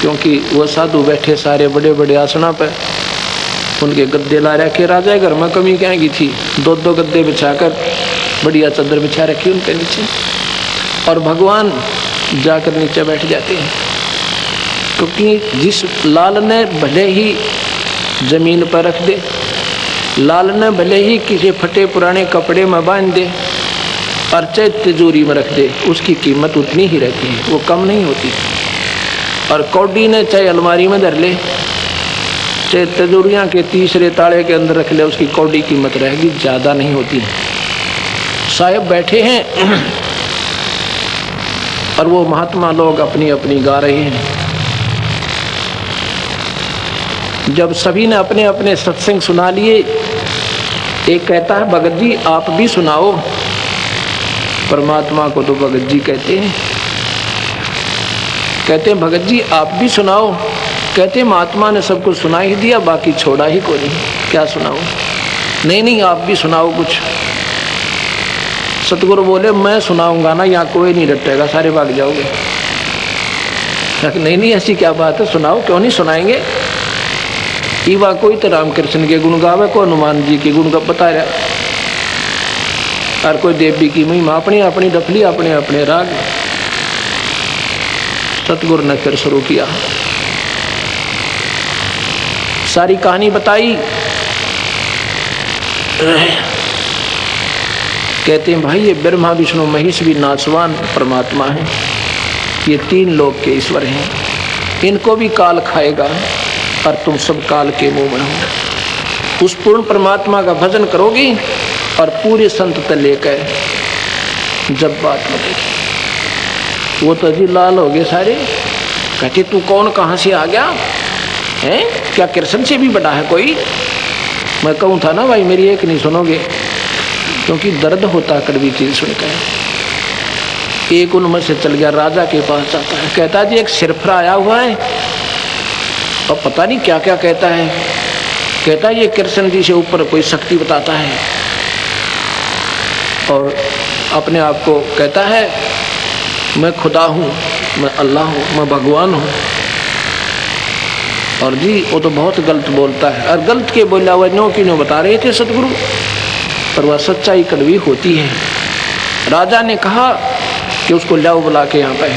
क्योंकि वो साधु बैठे सारे बड़े बड़े आसना पर, उनके गद्दे ला रखे। राजा घर में कमी क्या की थी, 2-2 गद्दे बिछाकर बढ़िया चादर बिछा रखी उनके नीचे, और भगवान जाकर नीचे बैठ जाते हैं। क्योंकि जिस लाल ने भले ही जमीन पर रख दे, लाल ने भले ही किसी फटे पुराने कपड़े में बांध दे और चाहे तिजोरी में रख दे, उसकी कीमत उतनी ही रहती है, वो कम नहीं होती। और कौडी ने चाहे अलमारी में धर ले, चाहे तिजोरियाँ के तीसरे ताले के अंदर रख ले, उसकी कौडी कीमत रहेगी, ज़्यादा नहीं होती। साहब बैठे हैं और वो महात्मा लोग अपनी अपनी गा रहे हैं। जब सभी ने अपने अपने सत्संग सुना लिए, एक कहता है भगत जी आप भी सुनाओ। परमात्मा को तो भगत जी कहते हैं। कहते हैं भगत जी आप भी सुनाओ। कहते हैं महात्मा ने सबको सुना ही दिया, बाकी छोड़ा ही कोई नहीं, क्या सुनाओ। नहीं नहीं आप भी सुनाओ कुछ। सतगुरु बोले मैं सुनाऊंगा ना, यहाँ कोई नहीं रटेगा, सारे भाग जाओगे। नहीं नहीं ऐसी क्या बात है, सुनाओ। क्यों नहीं सुनाएंगे। ईवा कोई तो रामकृष्ण के गुण गावे, को हनुमान जी के गुण का बता रहा, और कोई देवी की महिमा, अपनी अपनी डफली, अपने अपने राग। सतगुरु ने फिर शुरू किया, सारी कहानी बताई। कहते हैं भाई ये ब्रह्मा विष्णु महेश भी नासवान परमात्मा है, ये 3 लोक के ईश्वर हैं, इनको भी काल खाएगा और तुम सब काल के मुंह में हो। उस पूर्ण परमात्मा का भजन करोगी और पूरे संत तक लेकर जब बात बतेगी। वो तो जी लाल हो गए सारे, कहते तू कौन कहाँ से आ गया है, क्या कृष्ण से भी बड़ा है कोई। मैं कहूँ था ना भाई मेरी एक नहीं सुनोगे, क्योंकि दर्द होता कड़वी चीज सुनकर। एक उनमें से चल गया, राजा के पास जाता है, कहता जी एक सिरफरा आया हुआ है और पता नहीं क्या क्या कहता है। कहता ये कृष्ण जी से ऊपर कोई शक्ति बताता है और अपने आप को कहता है मैं खुदा हूँ, मैं अल्लाह हूँ, मैं भगवान हूँ। और जी वो तो बहुत गलत बोलता है, और गलत के बोला हुआ नो की नो बता रहे थे सतगुरु, पर वह सच्चाई कड़वी होती है। राजा ने कहा कि उसको लाओ बुला के यहाँ पे।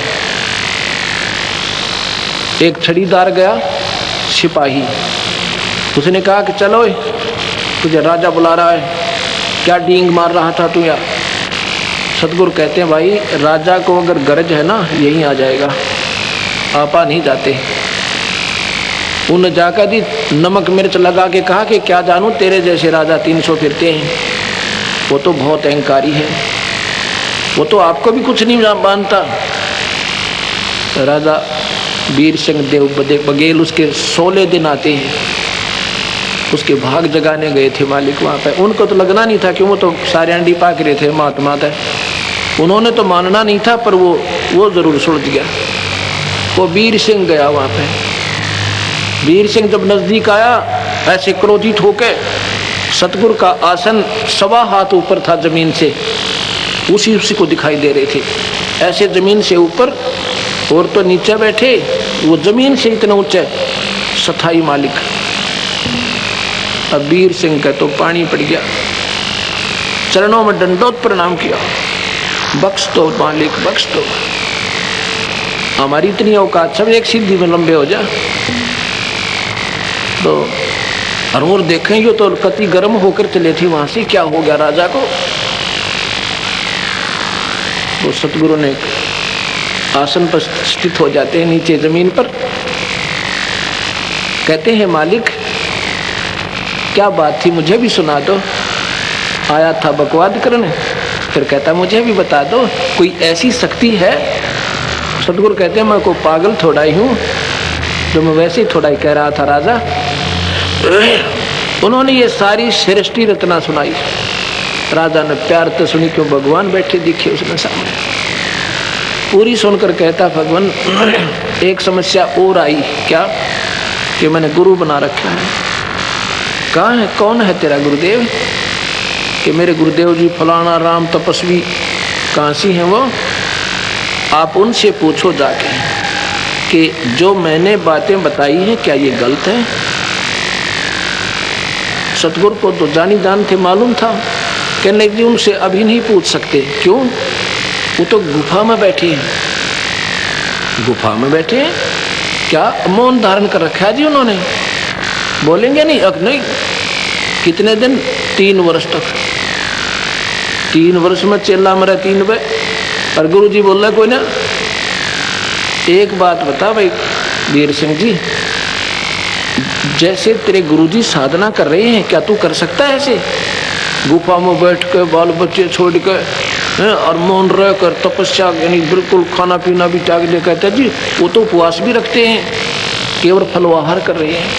एक छड़ीदार गया, सिपाही, उसने कहा कि चलो तुझे राजा बुला रहा है, क्या डींग मार रहा था तू यार। सतगुरु कहते हैं भाई राजा को अगर गरज है ना यहीं आ जाएगा, आपा नहीं जाते। उन्होंने जाकर दी नमक मिर्च लगा के कहा कि क्या जानूं तेरे जैसे राजा 300 फिरते हैं, वो तो बहुत अहंकारी है, वो तो आपको भी कुछ नहीं मानता। राजा वीर सिंह देव बघेल उसके 16 दिन आते हैं, उसके भाग जगाने गए थे मालिक वहाँ पे। उनको तो लगना नहीं था कि वो तो सारे अंडी पाक रहे थे महात्मा थे, उन्होंने तो मानना नहीं था, पर वो जरूर सुलझ गया। वो वीर सिंह गया वहाँ पे। वीर सिंह जब नजदीक आया ऐसे क्रोधित होकर, सतगुरु का आसन 1.25 हाथ ऊपर था जमीन से, उसी को दिखाई दे रहे थे ऐसे जमीन से ऊपर, और तो नीचे बैठे, वो जमीन से इतना ऊंचे सथाई मालिक। अब वीर सिंह का तो पानी पड़ गया, चरणों में दंडोत प्रणाम किया। बख्श दो मालिक, बख्श दो। हमारी इतनी औकात, सब एक सीधी में लंबे हो जा। तो और देखें, ये तो पति गर्म होकर चले थे वहां से, क्या हो गया राजा को। वो सतगुरु ने आसन पर स्थित हो जाते हैं नीचे जमीन पर, कहते हैं मालिक क्या बात थी, मुझे भी सुना दो। आया था बकवाद करने, फिर कहता मुझे भी बता दो, कोई ऐसी शक्ति है। सतगुरु कहते हैं मैं को पागल थोड़ा ही हूँ, जो मैं वैसे ही थोड़ा ही कह रहा था राजा। उन्होंने ये सारी सृष्टि रचना सुनाई। राजा ने प्यार तो सुनी, क्यों भगवान बैठे दिखे उसने सामने। पूरी सुनकर कहता भगवान एक समस्या और आई, क्या कि मैंने गुरु बना रखा है। कहाँ है, कौन है तेरा गुरुदेव? कि मेरे गुरुदेव जी फलाना राम तपस्वी कांसी हैं वो, आप उनसे पूछो जाके कि जो मैंने बातें बताई हैं क्या ये गलत है। सतगुरु को तो जानी जान थे, मालूम था। कहने जी उनसे अभी नहीं पूछ सकते। क्यों? वो तो गुफा में बैठे हैं। गुफा में बैठे हैं, क्या मौन धारण कर रखा है जी उन्होंने, बोलेंगे नहीं। अब नहीं, कितने दिन? 3 वर्ष तक। 3 वर्ष में चेला मरा 3 पे, और गुरु जी बोल रहे कोई ना। एक बात बता भाई वीर सिंह जी, जैसे तेरे गुरुजी साधना कर रहे हैं, क्या तू कर सकता है ऐसे? गुफा में बैठ के बाल बच्चे छोड़ के और मौन रह कर तपस्या, यानी बिल्कुल खाना पीना भी त्याग दे। कहते हैं जी वो तो उपवास भी रखते हैं, केवल फलवाहार कर रहे हैं।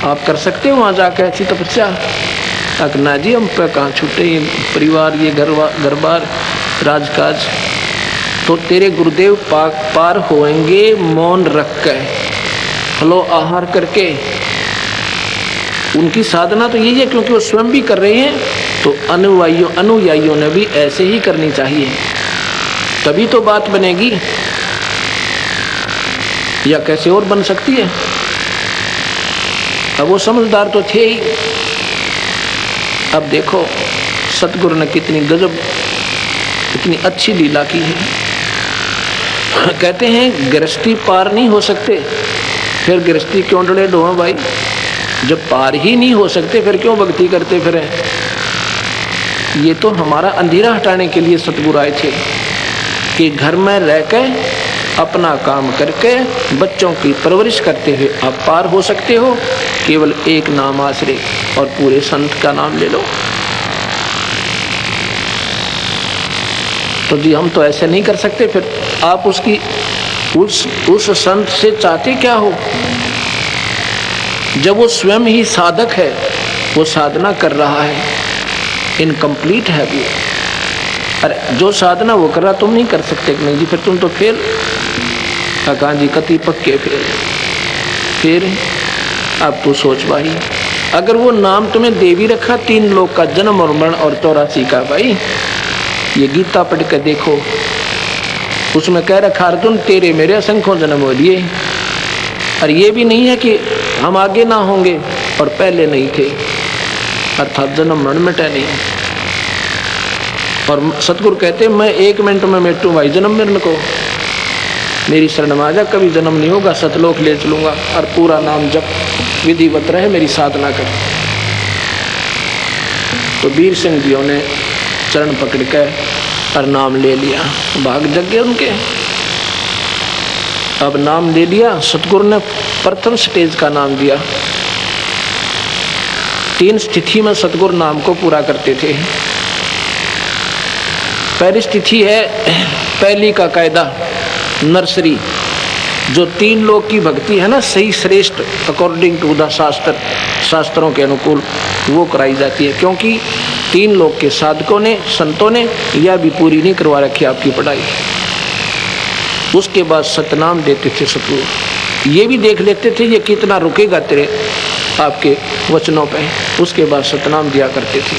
आप कर सकते हो वहाँ जाकर ऐसी तपस्या? ना जी हम पे कहाँ छूटे, ये परिवार, ये घर बार, राजकाज। तो तेरे गुरुदेव पार होएंगे मौन रख के, फलो आहार करके। उनकी साधना तो यही है, क्योंकि वो स्वयं भी कर रहे हैं, तो अनुयायियों ने भी ऐसे ही करनी चाहिए, तभी तो बात बनेगी। या कैसे और बन सकती है? अब वो समझदार तो थे ही। अब देखो सतगुरु ने कितनी गजब, इतनी अच्छी लीला की है। कहते हैं गृहस्थी पार नहीं हो सकते, फिर गृहस्थी क्यों डले ढोए भाई? जब पार ही नहीं हो सकते फिर क्यों भक्ति करते फिरें? ये तो हमारा अंधेरा हटाने के लिए सतगुरु आए थे कि घर में रह के अपना काम करके बच्चों की परवरिश करते हुए आप पार हो सकते हो। केवल एक नाम आश्रय और पूरे संत का नाम ले लो। तो जी हम तो ऐसे नहीं कर सकते, फिर आप उसकी उस संत से चाहते क्या हो? जब वो स्वयं ही साधक है, वो साधना कर रहा है, इनकम्प्लीट है वो। अरे जो साधना वो कर रहा तुम नहीं कर सकते कि नहीं जी, फिर तुम तो फेल। कहाँ जी कति पक्के फेल। फिर अब तू सोच भाई, अगर वो नाम तुम्हें दे भी रखा 3 लोक का जन्म और मरण और 84 का, भाई ये गीता पढ़ के देखो, उसमें कह रखा अर्जुन तेरे मेरे असंख्यों जन्म हो लिए। और ये भी नहीं है कि हम आगे ना होंगे और पहले नहीं थे, अर्थात जन्म मरण मिटे नहीं। और सतगुरु कहते हैं मैं 1 मिनट में मिटूं भाई जन्म मरण को, मेरी शरण में आ जा, कभी जन्म नहीं होगा, सतलोक ले चलूंगा। और पूरा नाम जप विधिवत रहे, मेरी साधना कर। तो वीर सिंह जियों ने चरण पकड़ के और नाम ले लिया, भाग जग गए उनके। अब नाम ले लिया, सतगुरु ने प्रथम स्टेज का नाम दिया। 3 स्थिति में सतगुरु नाम को पूरा करते थे। पहली स्थिति है पहली का कायदा, नर्सरी, जो 3 लोक की भक्ति है ना, सही श्रेष्ठ अकॉर्डिंग टू द शास्त्रों के अनुकूल वो कराई जाती है। क्योंकि 3 लोक के साधकों ने, संतों ने यह भी पूरी नहीं करवा रखी आपकी पढ़ाई। उसके बाद सतनाम देते थे सतगुरु, ये भी देख लेते थे ये कितना रुकेगा तेरे आपके वचनों पे। उसके बाद सतनाम दिया करते थे।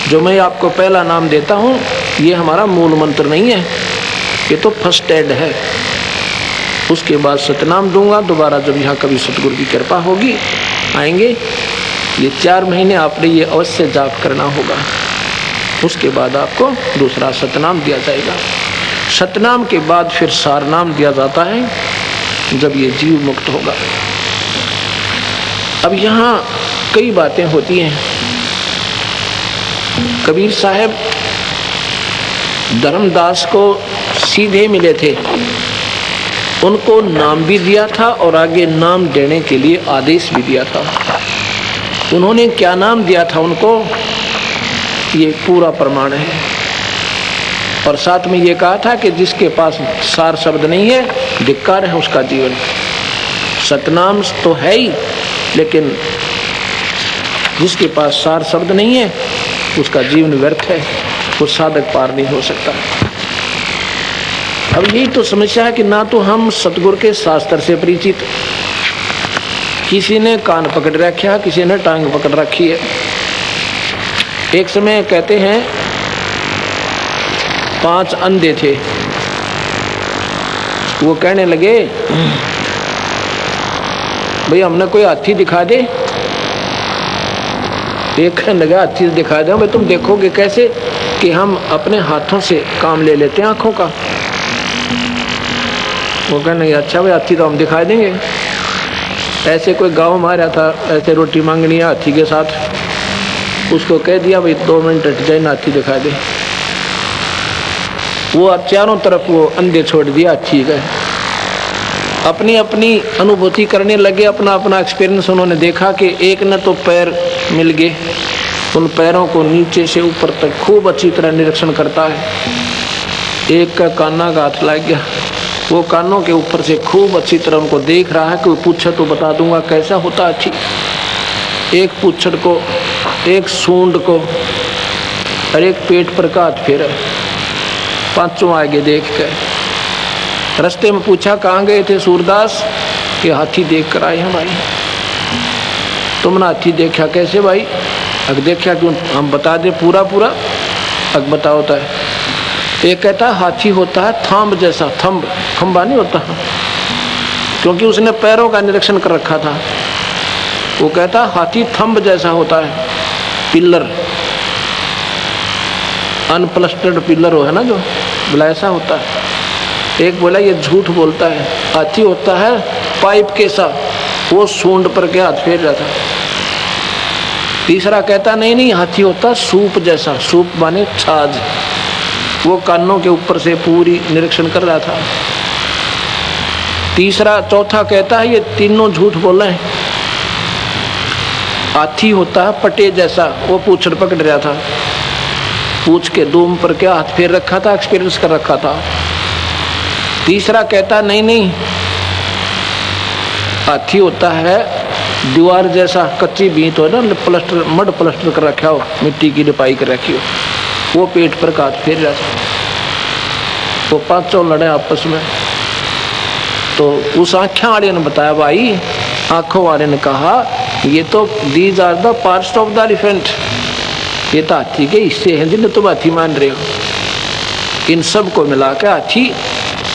जो मैं आपको पहला नाम देता हूँ ये हमारा मूल मंत्र नहीं है, ये तो फर्स्ट एड है। उसके बाद सतनाम दूंगा। दोबारा जब यहाँ कभी सतगुरु की कृपा होगी आएंगे, ये 4 महीने आपने ये अवश्य जाप करना होगा। उसके बाद आपको दूसरा सतनाम दिया जाएगा। सतनाम के बाद फिर सारनाम दिया जाता है जब ये जीव मुक्त होगा। अब यहाँ कई बातें होती हैं। कबीर साहब धर्मदास को सीधे मिले थे, उनको नाम भी दिया था और आगे नाम देने के लिए आदेश भी दिया था। उन्होंने क्या नाम दिया था उनको, ये पूरा प्रमाण है। और साथ में ये कहा था कि जिसके पास सार शब्द नहीं है धिक्कार है उसका जीवन। सतनाम तो है ही, लेकिन जिसके पास सार शब्द नहीं है उसका जीवन व्यर्थ है, वो साधक पार नहीं हो सकता। अब यही तो समस्या है कि ना तो हम सतगुरु के शास्त्र से परिचित, किसी ने कान पकड़ रखा, किसी ने टांग पकड़ रखी है। एक समय कहते हैं 5 अंधे थे, वो कहने लगे भाई हमने कोई हाथी दिखा दे। एक कहने लगा हाथी दिखा दे। भाई तुम देखोगे कैसे कि हम अपने हाथों से काम ले लेते हैं आंखों का। वो कहने लगे अच्छा भाई हाथी तो हम दिखा देंगे। ऐसे कोई गांव में आ रहा था, ऐसे रोटी मांगनी है हाथी के साथ, उसको कह दिया भाई 2 मिनट हट जाए, हाथी दिखा दे। वो अब चारों तरफ वो अंधे छोड़ दिया हाथी का। अपनी अपनी अनुभूति करने लगे, अपना अपना एक्सपीरियंस उन्होंने देखा कि एक ने तो पैर मिल गए, उन पैरों को नीचे से ऊपर तक खूब अच्छी तरह निरीक्षण करता है। एक का काना का हाथ लग गया, वो कानों के ऊपर से खूब अच्छी तरह उनको देख रहा है कि वो पूछे तो बता दूंगा कैसा होता अच्छी। एक पूछड़ को, एक सूंड को और एक पेट पर का हाथ फेरा। 5 आगे देख कर रास्ते में पूछा कहाँ गए थे सूरदास, कि हाथी देख कर आए हैं भाई। तुमने हाथी देखा कैसे भाई? अग देखा क्यों, हम बता दे पूरा पूरा। अग बताओ होता है। एक कहता हाथी होता है थंब जैसा, थंब खंबा नहीं होता, क्योंकि उसने पैरों का निरीक्षण कर रखा था। वो कहता हाथी थंब जैसा होता है, पिल्लर अनप्लस्टर्ड पिल्लर हो है ना जो, बोला ऐसा होता है। एक बोला ये झूठ बोलता है, हाथी होता है पाइप के सा, वो सूंड पर के हाथ फेर रहा था। तीसरा कहता नहीं नहीं हाथी होता सूप जैसा, सूप माने छाछ, वो कानों के ऊपर से पूरी निरीक्षण कर रहा था। चौथा कहता है ये तीनों झूठ बोल रहे हैं। हाथी होता है पटे जैसा, वो पूछड़ पकड़ रहा था, पूछ के दूम पर क्या हाथ फेर रखा था, एक्सपीरियंस कर रखा था। तीसरा कहता नहीं नहीं हाथी होता है दीवार जैसा, कच्ची भींत हो ना, प्लास्टर मड प्लास्टर कर रखा हो, मिट्टी की लिपाई कर रखी हो, वो पेट पर हाथ फेर रहा था। वो 5 लड़े आपस में। तो उस आँखें वाले ने बताया भाई, आंखों वाले ने कहा ये तो these are the parts of the elephant, ये तो हाथी के हिस्से हैं जिन्हें तुम हाथी मान रहे हो। इन सब को मिला के हाथी,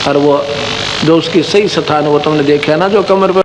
और वो जो उसकी सही स्थान है वो तुमने देखा है ना, जो कमर पर